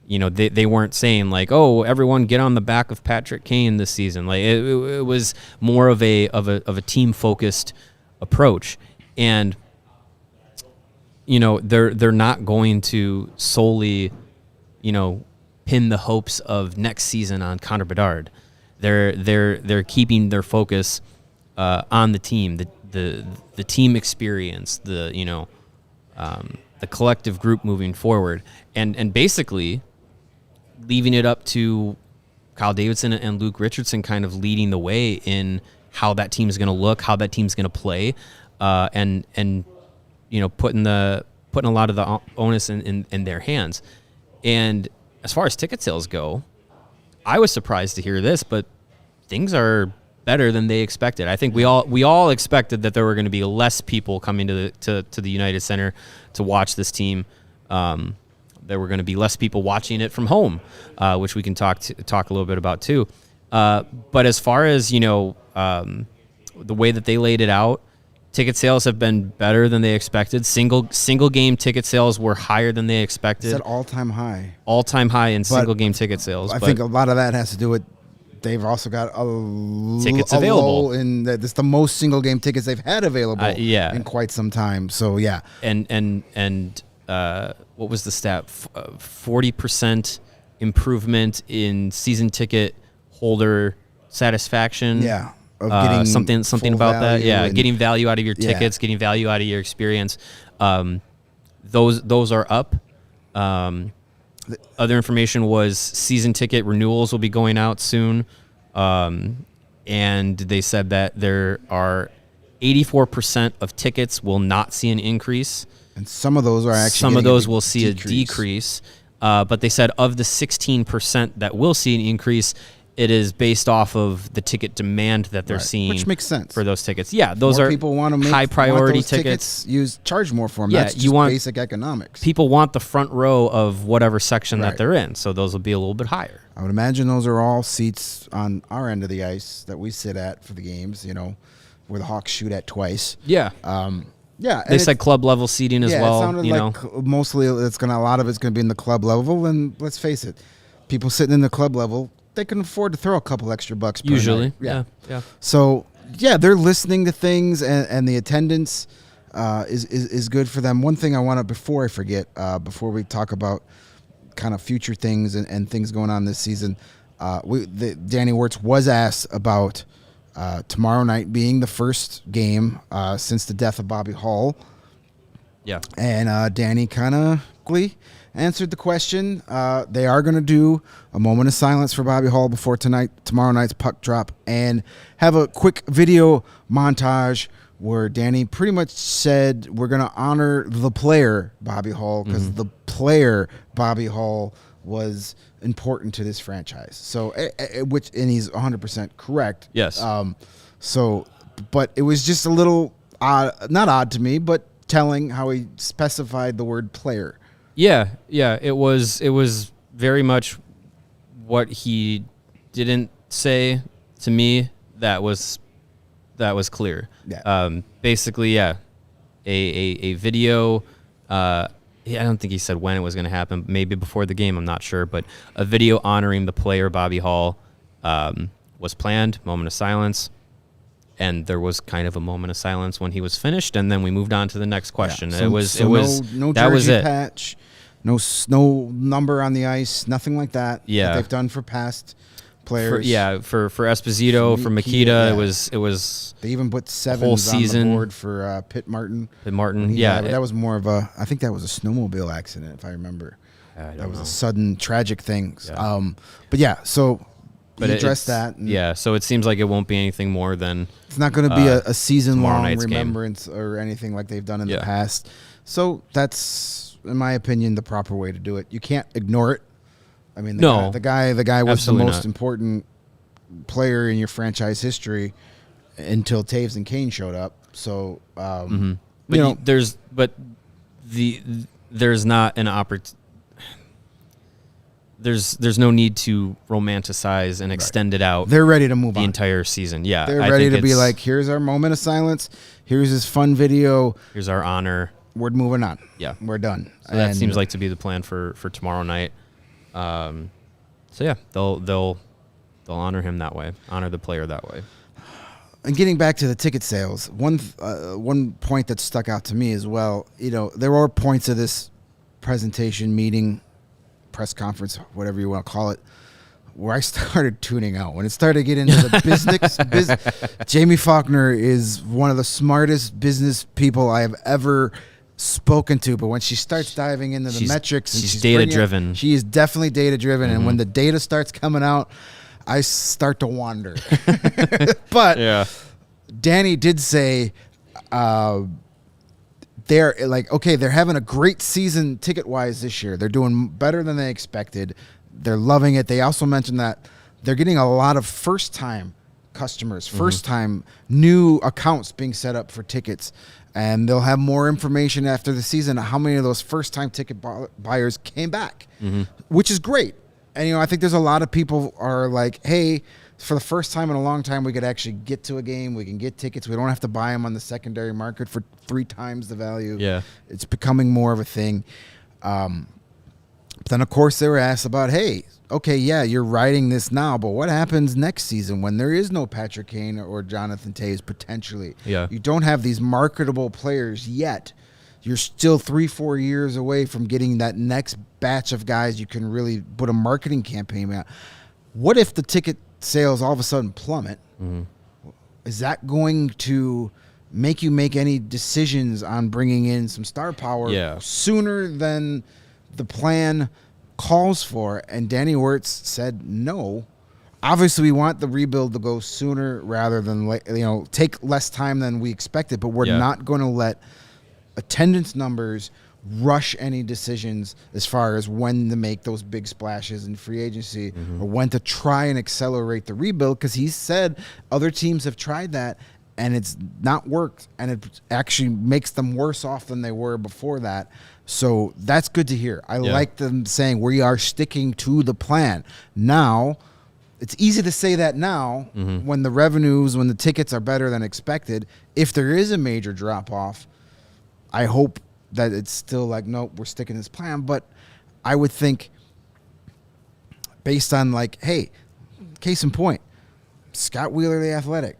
They weren't saying like, oh, everyone get on the back of Patrick Kane this season. Like it was more of a team focused approach, and they're not going to solely, pin the hopes of next season on Connor Bedard. They're keeping their focus on the team, the team experience, the collective group moving forward, and basically leaving it up to Kyle Davidson and Luke Richardson kind of leading the way in how that team is going to look, how that team's going to play, and putting a lot of the onus in their hands. And as far as ticket sales go, I was surprised to hear this, but things are better than they expected. I think we all expected that there were going to be less people coming to the United Center to watch this team. There were going to be less people watching it from home, which we can talk a little bit about too. But as far as the way that they laid it out, ticket sales have been better than they expected. Single game ticket sales were higher than they expected. It's at all-time high. All-time high in single game ticket sales. I think a lot of that has to do with they've also got tickets available. Lull in that it's the most single game tickets they've had available in quite some time. So yeah. And what was the stat? 40% improvement in season ticket holder satisfaction. Yeah. Of getting something about that. Yeah, getting value out of your tickets, getting value out of your experience. Those are up. Other information was season ticket renewals will be going out soon, and they said that there are 84% of tickets will not see an increase, and some of those will see a decrease. But they said of the 16% that will see an increase, it is based off of the ticket demand that they're seeing, which makes sense for those tickets. Yeah, those more are people want to make high priority tickets. Charge more for them. Yeah, that's just basic economics. People want the front row of whatever section that they're in, so those will be a little bit higher. I would imagine those are all seats on our end of the ice that we sit at for the games. Where the Hawks shoot at twice. Yeah. Yeah, they said club level seating as well. It sounded like mostly a lot of it's going to be in the club level, and let's face it, people sitting in the club level, they can afford to throw a couple extra bucks per usually. night. Yeah. So they're listening to things, and the attendance is good for them. One thing I want to, before I forget, before we talk about kind of future things and things going on this season, Danny Wirtz was asked about tomorrow night being the first game since the death of Bobby Hull. Yeah. And Danny kind of answered the question. They are going to do a moment of silence for Bobby Hull before tomorrow night's puck drop, and have a quick video montage where Danny pretty much said we're going to honor the player Bobby Hull, because the player Bobby Hull was important to this franchise. So, and he's 100% correct. Yes. But it was just a little odd, not odd to me, but telling how he specified the word player. Yeah. It was very much what he didn't say to me that was clear. Yeah. Basically, yeah. A video. I don't think he said when it was going to happen. Maybe before the game. I'm not sure. But a video honoring the player Bobby Hall was planned. Moment of silence. And there was kind of a moment of silence when he was finished, and then we moved on to the next question. Yeah. It was no that was jersey it. patch, no number on the ice, nothing like that. Yeah. That they've done for past players. For Esposito, for Makita, yeah. it was They even put sevens whole on season. the board for Pitt Martin. Martin. Yeah, but that was more of I think that was a snowmobile accident, if I remember. That was a sudden tragic thing. Yeah. But yeah, so but he addressed that. Yeah, so it seems like it won't be anything more than it's not going to be a season-long night's remembrance or anything like they've done in the Yeah. past. So that's, in my opinion, the proper way to do it. You can't ignore it. I mean, the guy was Absolutely the most not. important player in your franchise history until Toews and Kane showed up. So, But there's not an opportunity. There's no need to romanticize and extend it out. they're ready to move the on. entire season. Yeah, They're I ready think to be it's- like, here's our moment of silence. Here's this fun video. here's our honor. We're moving on. Yeah. We're done. So that seems like to be the plan for tomorrow night. So yeah, they'll honor him that way, honor the player that way. And getting back to the ticket sales, one point that stuck out to me as well, there were points of this presentation, meeting, press conference, whatever you want to call it, where I started tuning out. When it started to get into the business, Jaime Faulkner is one of the smartest business people I have ever spoken to, but when she starts diving into the metrics, and she's data-driven. She is definitely data-driven, and when the data starts coming out, I start to wander. But Yeah. Danny did say they're like, okay, they're having a great season ticket-wise this year. They're doing better than they expected. They're loving it. They also mentioned that they're getting a lot of first-time customers, first-time new accounts being set up for tickets. And they'll have more information after the season on how many of those first-time ticket buyers came back, which is great. And, I think there's a lot of people are like, hey, for the first time in a long time, we could actually get to a game. We can get tickets. We don't have to buy them on the secondary market for 3 times the value. Yeah. It's becoming more of a thing. But then, of course, they were asked about, hey, okay, yeah, you're writing this now, but what happens next season when there is no Patrick Kane or Jonathan Toews potentially? Yeah. You don't have these marketable players yet. You're still 3-4 years away from getting that next batch of guys you can really put a marketing campaign out. What if the ticket sales all of a sudden plummet? Is that going to make you make any decisions on bringing in some star power sooner than the plan calls for? And Danny Wirtz said no. Obviously, we want the rebuild to go sooner rather than take less time than we expected, but we're not going to let attendance numbers rush any decisions as far as when to make those big splashes in free agency or when to try and accelerate the rebuild, because he said other teams have tried that and it's not worked, and it actually makes them worse off than they were before that. So that's good to hear. I like them saying we are sticking to the plan. Now, it's easy to say that now when the revenues, when the tickets are better than expected. If there is a major drop-off, I hope that it's still like, nope, we're sticking to this plan. But I would think, based on hey, case in point, Scott Wheeler, the Athletic,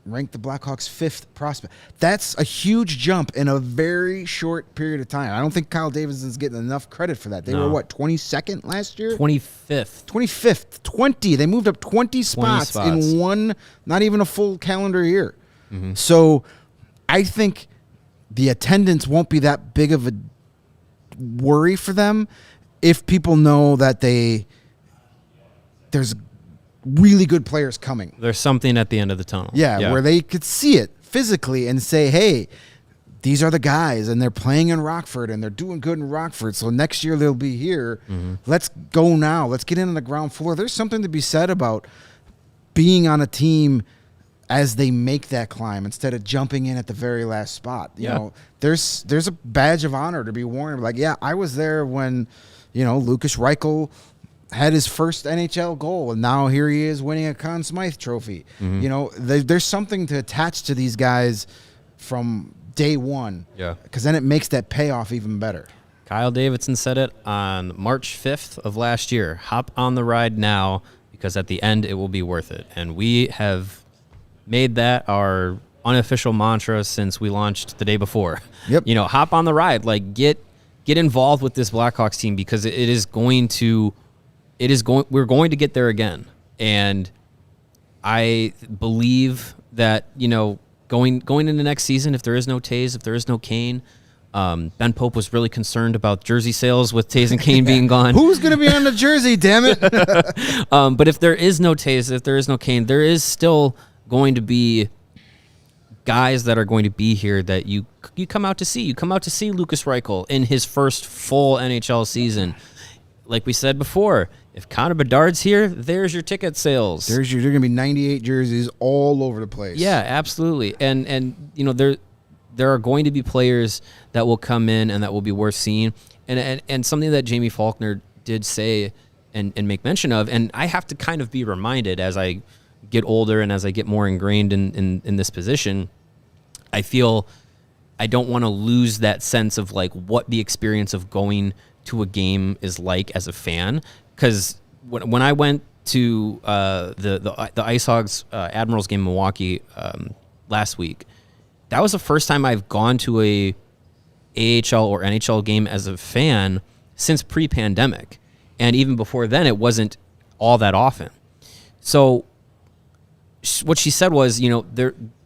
ranked the Blackhawks 5th prospect. That's a huge jump in a very short period of time. I don't think Kyle Davidson's getting enough credit for that. They were, 22nd last year? 25th. 25th. 20. They moved up 20 spots in one, not even a full calendar year. So I think the attendance won't be that big of a worry for them if people know that there's really good players coming. There's something at the end of the tunnel. Yeah, where they could see it physically and say, hey, these are the guys, and they're playing in Rockford, and they're doing good in Rockford. So next year they'll be here. Let's go now. Let's get in on the ground floor. There's something to be said about being on a team as they make that climb instead of jumping in at the very last spot. You know, there's a badge of honor to be worn. Like, yeah, I was there when, Lucas Reichel had his first NHL goal, and now here he is winning a Conn Smythe trophy. There's something to attach to these guys from day one. Yeah. Because then it makes that payoff even better. Kyle Davidson said it on March 5th of last year. Hop on the ride now, because at the end it will be worth it. And we have made that our unofficial mantra since we launched the day before. Yep. Hop on the ride. Like, get involved with this Blackhawks team, because we're going to get there again. And I believe that, going into next season, if there is no Toews, if there is no Kane, Ben Pope was really concerned about jersey sales with Toews and Kane being gone. Who's going to be on the jersey, damn it? But if there is no Toews, if there is no Kane, there is still going to be guys that are going to be here that you come out to see. You come out to see Lucas Reichel in his first full NHL season. Like we said before, if Connor Bedard's here, there's your ticket sales. There are going to be 98 jerseys all over the place. Yeah, absolutely. And there are going to be players that will come in and that will be worth seeing. And something that Jaime Faulkner did say and make mention of, and I have to kind of be reminded as I get older and as I get more ingrained in this position, I feel I don't want to lose that sense of like what the experience of going to a game is like as a fan. Because when I went to the Ice Hogs Admirals game in Milwaukee last week, that was the first time I've gone to a AHL or NHL game as a fan since pre-pandemic. And even before then, it wasn't all that often. So what she said was,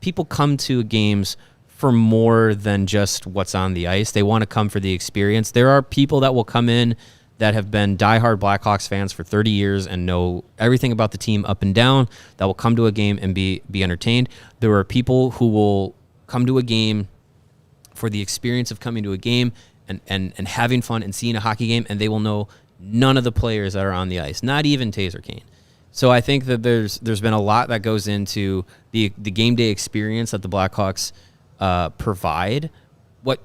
people come to games for more than just what's on the ice. They want to come for the experience. There are people that will come in that have been diehard Blackhawks fans for 30 years and know everything about the team up and down, that will come to a game and be entertained. There are people who will come to a game for the experience of coming to a game and having fun and seeing a hockey game, and they will know none of the players that are on the ice, not even Toews or Kane. So I think that there's been a lot that goes into the game day experience that the Blackhawks provide. What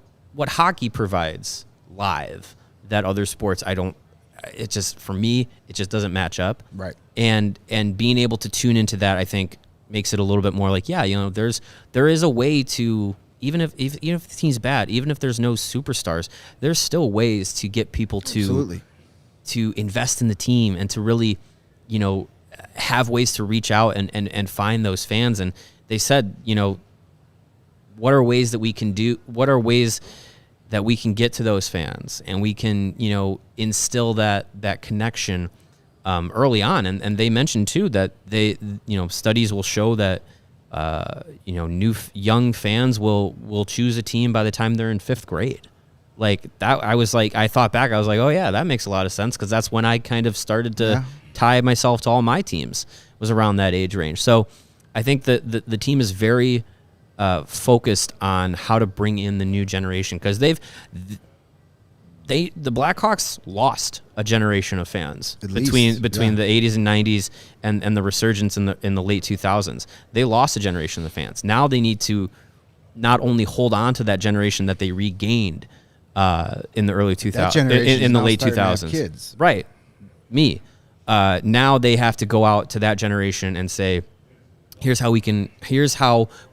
hockey provides live that other sports for me it just doesn't match up. Right. And being able to tune into that, I think, makes it a little bit more like, there is a way to, even if the team's bad, even if there's no superstars, there's still ways to get people to invest in the team and to really, have ways to reach out and find those fans. And they said, what are ways that we can do? What are ways that we can get to those fans, and we can, instill that connection early on. And they mentioned too that they, studies will show that, young fans will choose a team by the time they're in 5th grade. Like that, I thought back, I was like, oh yeah, that makes a lot of sense, because that's when I kind of started to tie myself to all my teams, was around that age range. So I think that the team is very focused on how to bring in the new generation, because the Blackhawks lost a generation of fans between the 80s and 90s and the resurgence in the late 2000s. They lost a generation of fans. Now they need to not only hold on to that generation that they regained in the early 2000s, in the late 2000s. Kids. Right. Me. Now they have to go out to that generation and say, here's how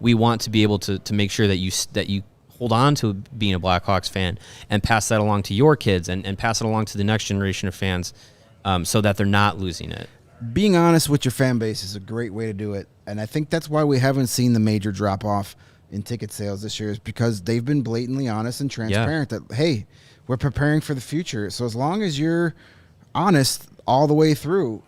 we want to be able to make sure that you hold on to being a Blackhawks fan, and pass that along to your kids and pass it along to the next generation of fans, so that they're not losing it. Being honest with your fan base is a great way to do it. And I think that's why we haven't seen the major drop off in ticket sales this year, is because they've been blatantly honest and transparent that, hey, we're preparing for the future. So as long as you're honest all the way through,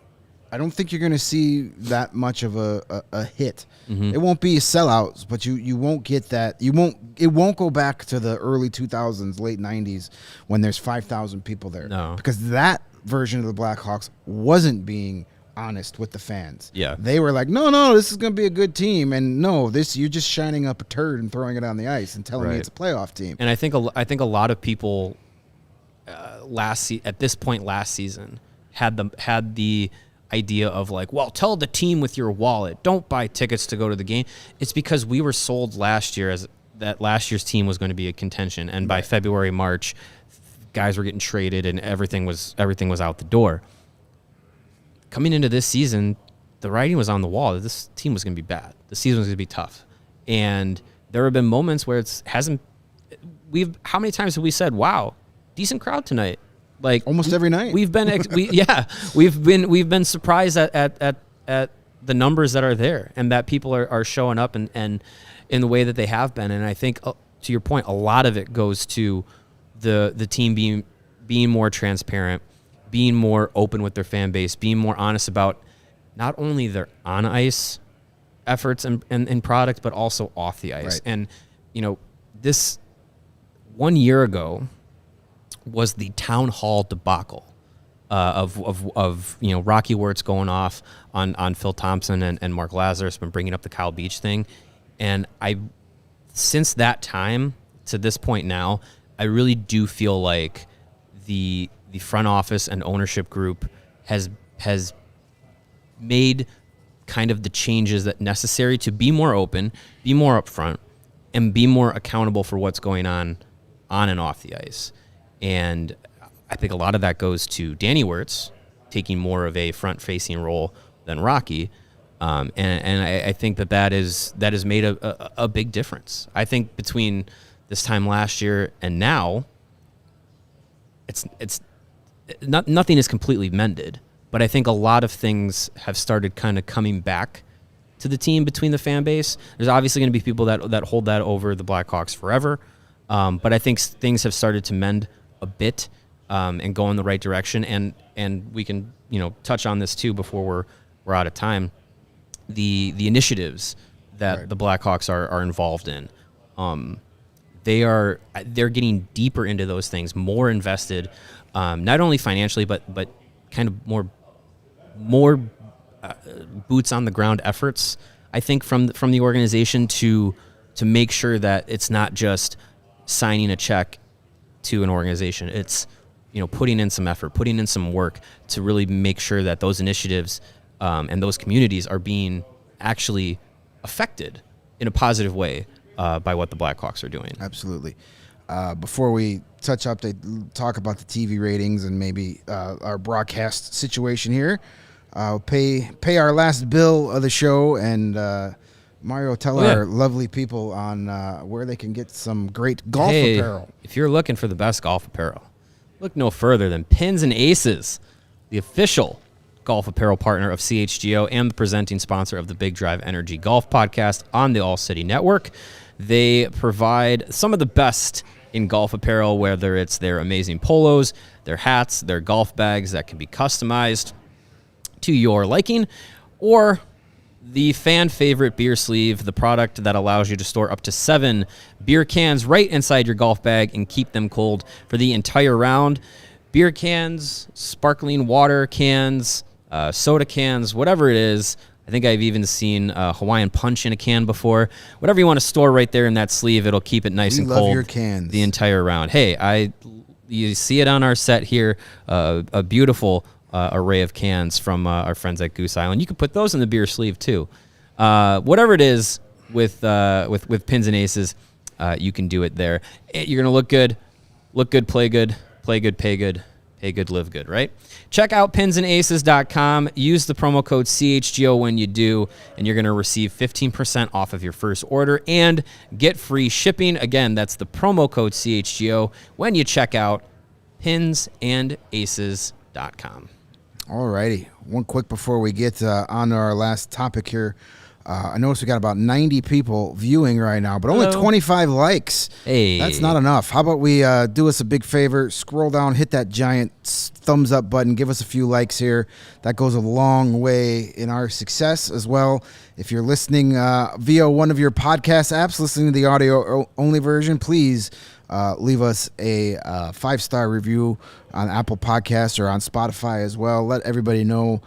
I don't think you're going to see that much of a hit. Mm-hmm. It won't be sellouts, but you won't get that. It won't go back to the early 2000s, late 90s, when there's 5,000 people there. No. Because that version of the Blackhawks wasn't being honest with the fans. Yeah. They were like, no, this is going to be a good team. And no, you're just shining up a turd and throwing it on the ice and telling me it's a playoff team. And I think a lot of people at this point last season had the idea of like, well, tell the team with your wallet, don't buy tickets to go to the game. It's because we were sold last year as that last year's team was going to be a contention, and by February, March, guys were getting traded and everything was out the door. Coming into this season, the writing was on the wall that this team was going to be bad. The season was going to be tough. And there have been moments where how many times have we said, wow, decent crowd tonight? Like almost every night. We've been been surprised at the numbers that are there and that people are showing up and in the way that they have been. And I think to your point, a lot of it goes to the team being more transparent, being more open with their fan base, being more honest about not only their on ice efforts and product, but also off the ice. Right. And this 1 year ago was the town hall debacle of Rocky Wirtz going off on Phil Thompson and Mark Lazarus, been bringing up the Kyle Beach thing, and since that time to this point now, I really do feel like the front office and ownership group has made kind of the changes that necessary to be more open, be more upfront, and be more accountable for what's going on and off the ice. And I think a lot of that goes to Danny Wirtz taking more of a front-facing role than Rocky, and I think that has made a big difference. I think between this time last year and now, nothing is completely mended, but I think a lot of things have started kind of coming back to the team between the fan base. There's obviously going to be people that hold that over the Blackhawks forever, but I think things have started to mend a bit and go in the right direction. And we can touch on this too before we're out of time. The initiatives that the Blackhawks are involved in, they're getting deeper into those things, more invested, not only financially but kind of more boots on the ground efforts. I think from the organization to make sure that it's not just signing a check to an organization. It's putting in some effort, putting in some work to really make sure that those initiatives and those communities are being actually affected in a positive way by what the Blackhawks are doing. Absolutely. Before we talk about the TV ratings and maybe our broadcast situation here, pay our last bill of the show, and Mario, tell our lovely people on where they can get some great golf apparel. If you're looking for the best golf apparel, look no further than Pins and Aces, the official golf apparel partner of CHGO and the presenting sponsor of the Big Drive Energy Golf Podcast on the All City Network. They provide some of the best in golf apparel, whether it's their amazing polos, their hats, their golf bags that can be customized to your liking, or the fan favorite beer sleeve, the product that allows you to store up to 7 beer cans right inside your golf bag and keep them cold for the entire round. Beer cans, sparkling water cans, soda cans, whatever it is. I think I've even seen Hawaiian Punch in a can before. Whatever you want to store right there in that sleeve, it'll keep it nice and cold. We love your cans. The entire round. Hey, you see it on our set here, a beautiful array of cans from our friends at Goose Island. You can put those in the beer sleeve too. Whatever it is with Pins and Aces, you can do it there. You're gonna look good, play good, pay good, live good, right? Check out pinsandaces.com. Use the promo code CHGO when you do, and you're gonna receive 15% off of your first order and get free shipping. Again, that's the promo code CHGO when you check out pinsandaces.com. All righty. One quick before we get on to our last topic here. I noticed we got about 90 people viewing right now, but only 25 likes. Hey. That's not enough. How about we do us a big favor, scroll down, hit that giant thumbs up button, give us a few likes here. That goes a long way in our success as well. If you're listening via one of your podcast apps, listening to the audio-only version, please leave us a 5-star review on Apple Podcasts or on Spotify as well. Let everybody know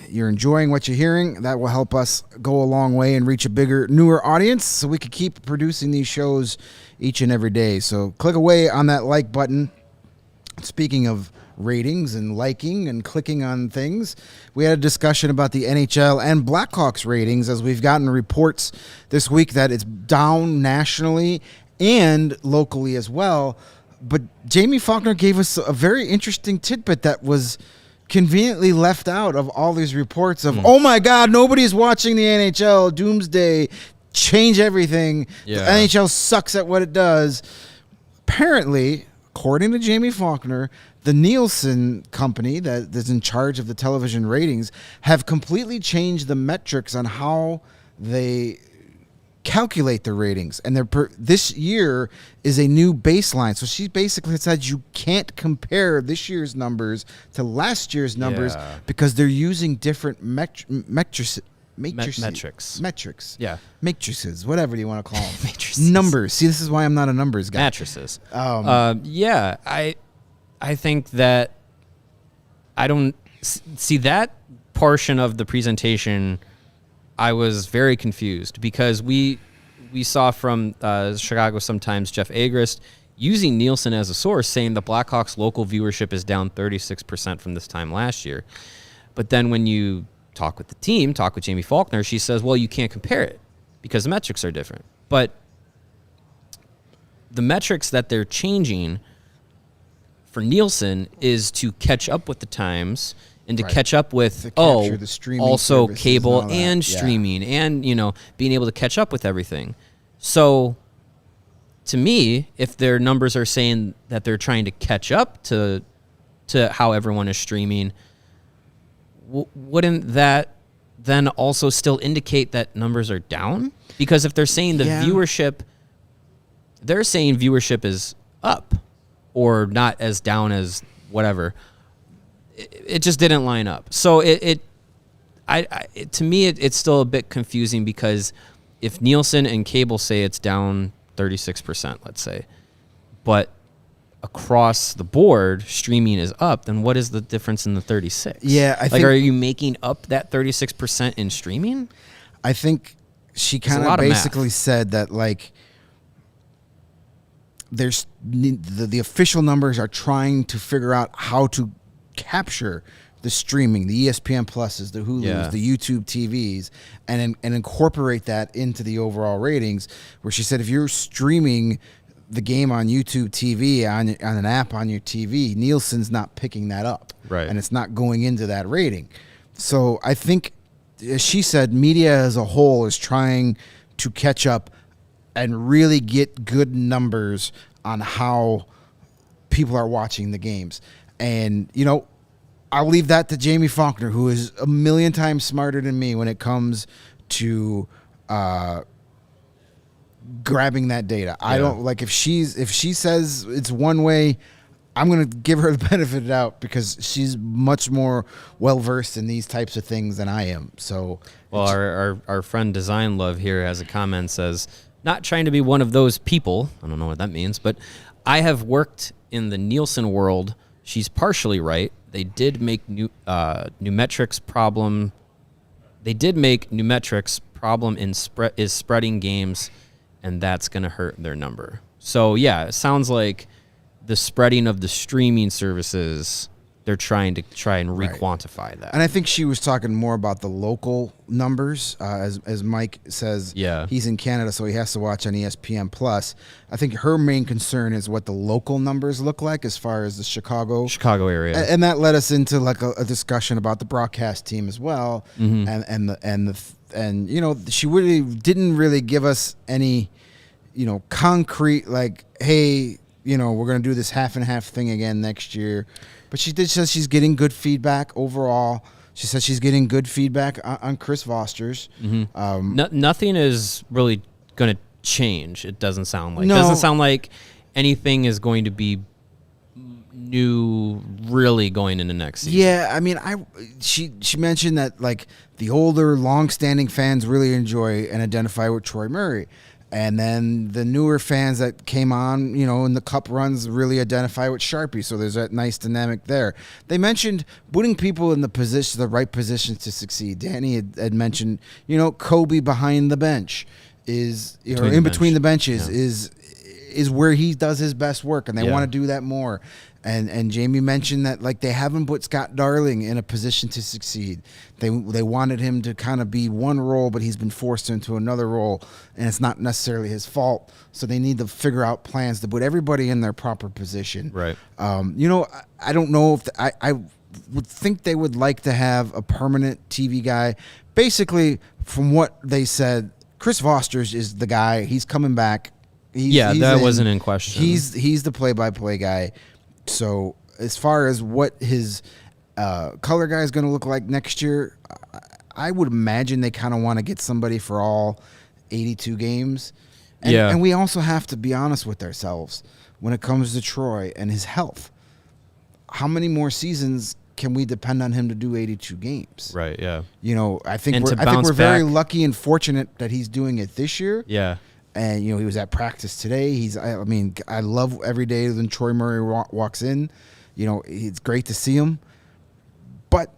you're enjoying what you're hearing. That will help us go a long way and reach a bigger, newer audience so we can keep producing these shows each and every day. So click away on that like button. Speaking of ratings and liking and clicking on things, we had a discussion about the NHL and Blackhawks ratings as we've gotten reports this week that it's down nationally and locally as well. But Jaime Faulkner gave us a very interesting tidbit that was conveniently left out of all these reports of, oh my God, nobody's watching the NHL, doomsday, change everything. Yeah. The NHL sucks at what it does. Apparently, according to Jaime Faulkner, the Nielsen company that is in charge of the television ratings have completely changed the metrics on how they calculate the ratings, and this year is a new baseline. So she basically said you can't compare this year's numbers to last year's numbers because they're using different metrics. Yeah. Matrices, whatever you want to call them. Matrices. Numbers. See, this is why I'm not a numbers guy. Mattresses. I think that I don't see that portion of the presentation. I was very confused because we saw from Chicago sometimes Jeff Agrest using Nielsen as a source, saying the Blackhawks local viewership is down 36% from this time last year. But then when you talk with the team, talk with Jaime Faulkner, she says, well, you can't compare it because the metrics are different. But the metrics that they're changing for Nielsen is to catch up with the times and to catch up with, the streaming also services cable and all that. and streaming and, being able to catch up with everything. So to me, if their numbers are saying that they're trying to catch up to how everyone is streaming, wouldn't that then also still indicate that numbers are down? Because if they're saying viewership, they're saying viewership is up or not as down as whatever. It just didn't line up. So to me, it's still a bit confusing because if Nielsen and cable say it's down 36%, let's say, but across the board streaming is up, then what is the difference in the 36? Yeah, I think, are you making up that 36% in streaming? I think she kind of basically said that there's the official numbers are trying to figure out how to capture the streaming, the ESPN Pluses, the Hulus, the YouTube TVs, and incorporate that into the overall ratings. Where she said if you're streaming the game on YouTube TV on an app on your TV, Nielsen's not picking that up, right? And it's not going into that rating. So I think, as she said, media as a whole is trying to catch up and really get good numbers on how people are watching the games. And, I'll leave that to Jaime Faulkner, who is a million times smarter than me when it comes to grabbing that data. I don't if she says it's one way, I'm going to give her the benefit of the doubt because she's much more well-versed in these types of things than I am. So, well, our friend Design Love here has a comment, says, not trying to be one of those people, I don't know what that means, but I have worked in the Nielsen world. She's partially right. They did make numerics problem. They did make numerics problem is spreading games, and that's going to hurt their number. So yeah, it sounds like the spreading of the streaming services, they're trying to re-quantify that. And I think she was talking more about the local numbers, as Mike says. Yeah, he's in Canada, so he has to watch on ESPN Plus. I think her main concern is what the local numbers look like as far as the Chicago area, and that led us into a discussion about the broadcast team as well. And she really didn't really give us any, concrete hey, we're going to do this half and half thing again next year. But she did say she's getting good feedback overall. She said she's getting good feedback on Chris Voster's. Nothing is really going to change. It doesn't sound like. No. It doesn't sound like anything is going to be new really going into next season. Yeah, I mean, she mentioned that the older, long-standing fans really enjoy and identify with Troy Murray. And then the newer fans that came on, in the cup runs really identify with Sharpie. So there's that nice dynamic there. They mentioned putting people in the right positions to succeed. Danny had mentioned, Kobe behind the bench is, in between the benches is where he does his best work, and they want to do that more. And Jamie mentioned that they haven't put Scott Darling in a position to succeed. They wanted him to kind of be one role, but he's been forced into another role, and it's not necessarily his fault. So they need to figure out plans to put everybody in their proper position. Right. I don't know if I would think they would like to have a permanent TV guy. Basically, from what they said, Chris Vosters is the guy. He's coming back. That wasn't in question. He's the play-by-play guy. So as far as what his color guy is going to look like next year, I would imagine they kind of want to get somebody for all 82 games. And we also have to be honest with ourselves when it comes to Troy and his health. How many more seasons can we depend on him to do 82 games? Right, yeah. I think we're very lucky and fortunate that he's doing it this year. Yeah. And, he was at practice today. I love every day when Troy Murray walks in. It's great to see him. But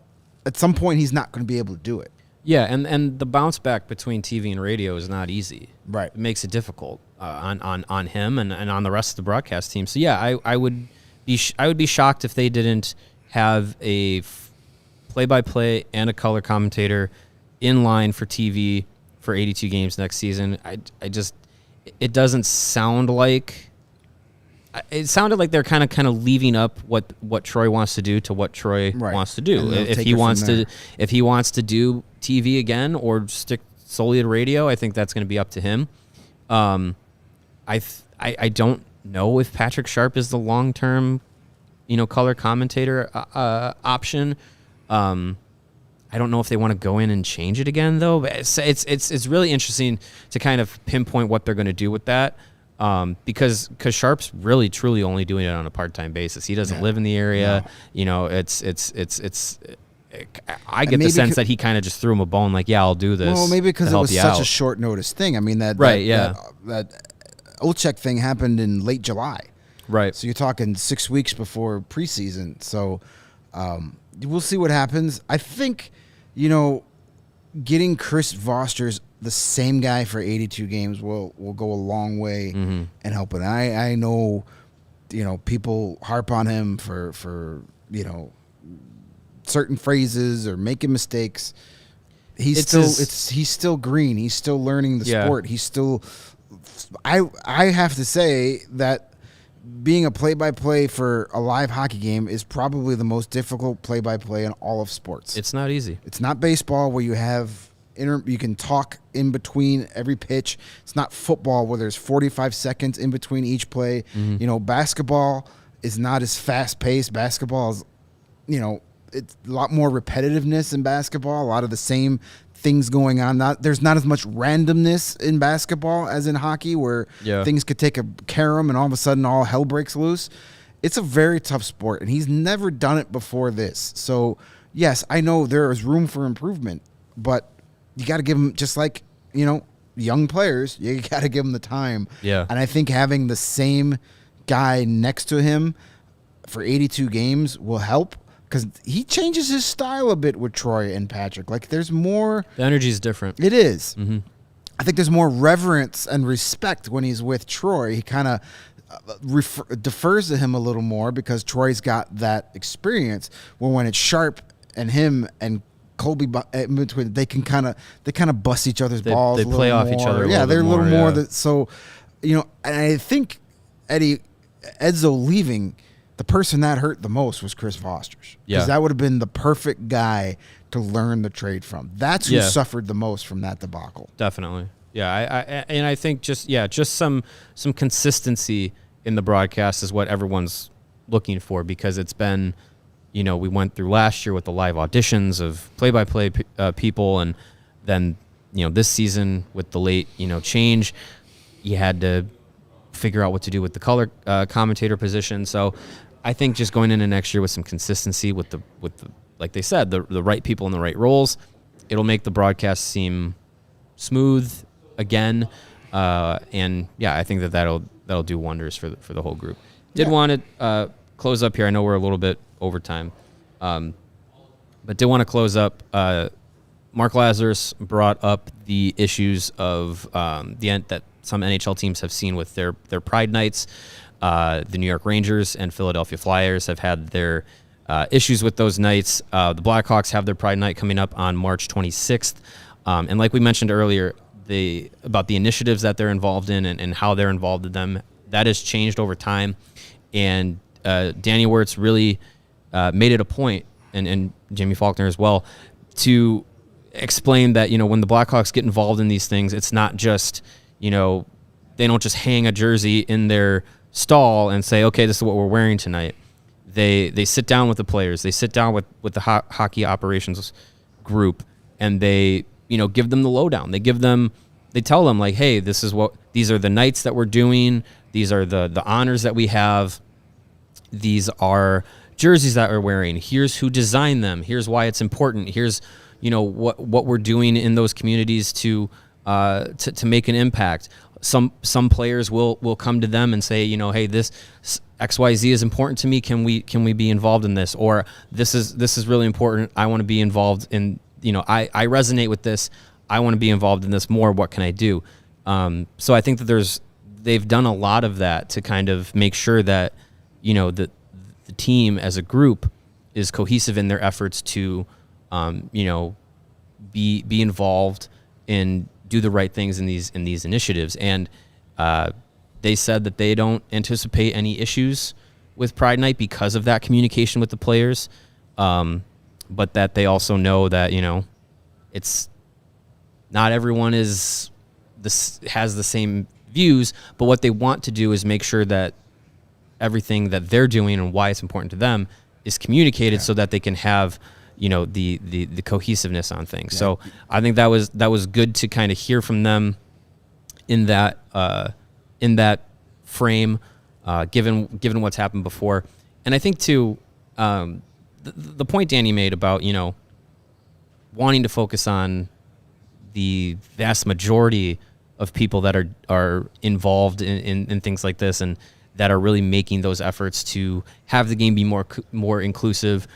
at some point, he's not going to be able to do it. Yeah, and the bounce back between TV and radio is not easy. Right. It makes it difficult on him and on the rest of the broadcast team. So, yeah, I would be shocked if they didn't have a play-by-play and a color commentator in line for TV for 82 games next season. It doesn't sound like it sounded like they're kind of leaving up what Troy wants to do to what Troy wants to do. If he wants to do TV again or stick solely to radio, I think that's going to be up to him. I don't know if Patrick Sharp is the long-term, color commentator option. I don't know if they want to go in and change it again, though. But it's really interesting to kind of pinpoint what they're going to do with that, because Sharp's really truly only doing it on a part-time basis. He doesn't live in the area. No. I get the sense that he kind of just threw him a bone, like, I'll do this. Well, maybe because it was such a short notice thing. I mean that Olchek thing happened in late July. Right. So you're talking 6 weeks before preseason. So we'll see what happens. I think, getting Chris Vosters, the same guy for 82 games, will go a long way and help it. I know, people harp on him for certain phrases or making mistakes. He's still green. He's still learning the sport. He's still. I have to say that being a play-by-play for a live hockey game is probably the most difficult play-by-play in all of sports. It's not easy. It's not baseball where you have you can talk in between every pitch. It's not football where there's 45 seconds in between each play. Basketball is not as fast-paced. Basketball is, it's a lot more repetitiveness in basketball. A lot of the same things going on. There's not as much randomness in basketball as in hockey, where things could take a carom and all of a sudden all hell breaks loose. It's a very tough sport, and he's never done it before this. So, yes, I know there is room for improvement, but you got to give him, just like, young players, you got to give them the time. Yeah. And I think having the same guy next to him for 82 games will help. Because he changes his style a bit with Troy and Patrick. Like, there's more. The energy is different. It is. Mm-hmm. I think there's more reverence and respect when he's with Troy. He kind of defers to him a little more because Troy's got that experience. Well, when it's Sharp and him and Colby in between, they kind of bust each other's balls. They play off each other. They're a little more. So, and I think Edzo leaving. The person that hurt the most was Chris Vosters. Because that would have been the perfect guy to learn the trade from. That's who suffered the most from that debacle. Definitely. Yeah, I think just some consistency in the broadcast is what everyone's looking for, because it's been, we went through last year with the live auditions of play-by-play people, and then, this season with the late, change, you had to figure out what to do with the color commentator position. So I think just going into next year with some consistency with the like they said, the right people in the right roles, it'll make the broadcast seem smooth again. And yeah, I think that'll do wonders for the whole group. Did want to close up here. I know we're a little bit over time, but did want to close up. Mark Lazarus brought up the issues of the end that some NHL teams have seen with their Pride nights. The New York Rangers and Philadelphia Flyers have had their issues with those nights. The Blackhawks have their Pride night coming up on March 26th. And like we mentioned earlier, about the initiatives that they're involved in and how they're involved in them, that has changed over time. And Danny Wirtz really made it a point, and Jaime Faulkner as well, to explain that, when the Blackhawks get involved in these things, it's not just, they don't just hang a jersey in their stall and say, okay, this is what we're wearing tonight. They sit down with the players. They sit down with the hockey operations group, and they, give them the lowdown. They tell them like, hey, these are the nights that we're doing. These are the honors that we have. These are jerseys that we're wearing. Here's who designed them. Here's why it's important. Here's, what we're doing in those communities to make an impact. Some players will come to them and say, hey, this XYZ is important to me. Can we be involved in this? Or this is really important. I want to be involved in, I resonate with this. I want to be involved in this more. What can I do? So I think that they've done a lot of that to kind of make sure that, the team as a group is cohesive in their efforts to, be involved and do the right things in these initiatives. And they said that they don't anticipate any issues with Pride Night because of that communication with the players, but that they also know that it's not everyone has the same views, but what they want to do is make sure that everything that they're doing and why it's important to them is communicated so that they can have the cohesiveness on things. Yeah. So I think that was good to kind of hear from them in that frame, given what's happened before. And I think too, the point Danny made about wanting to focus on the vast majority of people that are involved in things like this and that are really making those efforts to have the game be more inclusive,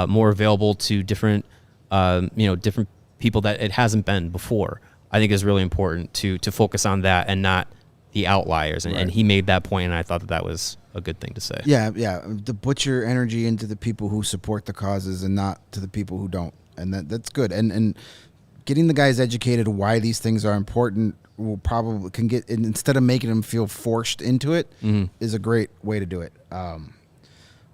more available to different people that it hasn't been before. I think is really important to focus on that and not the outliers. And, right. And he made that point, and I thought that was a good thing to say. Yeah. To put your energy into the people who support the causes and not to the people who don't, and that's good. And getting the guys educated why these things are important will probably instead of making them feel forced into it, is a great way to do it.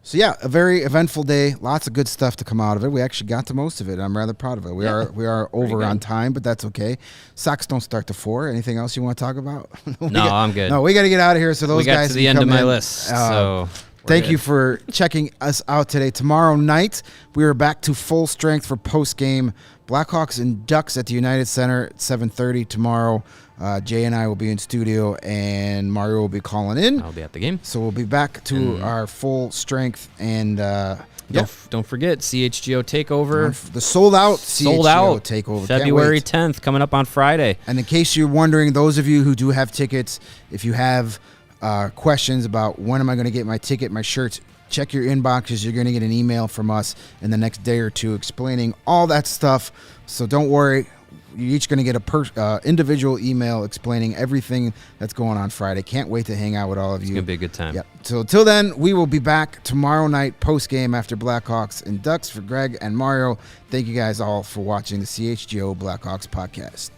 So yeah, a very eventful day. Lots of good stuff to come out of it. We actually got to most of it. I'm rather proud of it. We are over on time, but that's okay. Sox don't start to 4. Anything else you want to talk about? I'm good. No, we got to get out of here. So those guys. We got to the end of my list. So thank you for checking us out today. Tomorrow night, we are back to full strength for post-game Blackhawks and Ducks at the United Center at 7:30 tomorrow. Jay and I will be in studio, and Mario will be calling in. I'll be at the game. So we'll be back to our full strength. And don't forget, CHGO TakeOver. The sold-out CHGO TakeOver. February 10th, coming up on Friday. And in case you're wondering, those of you who do have tickets, if you have questions about when am I going to get my ticket, my shirts, check your inboxes. You're going to get an email from us in the next day or two explaining all that stuff. So don't worry. You're each going to get a individual email explaining everything that's going on Friday. Can't wait to hang out with all of you. It's going to be a good time. Yep. So till then, we will be back tomorrow night post-game after Blackhawks and Ducks. For Greg and Mario, thank you guys all for watching the CHGO Blackhawks podcast.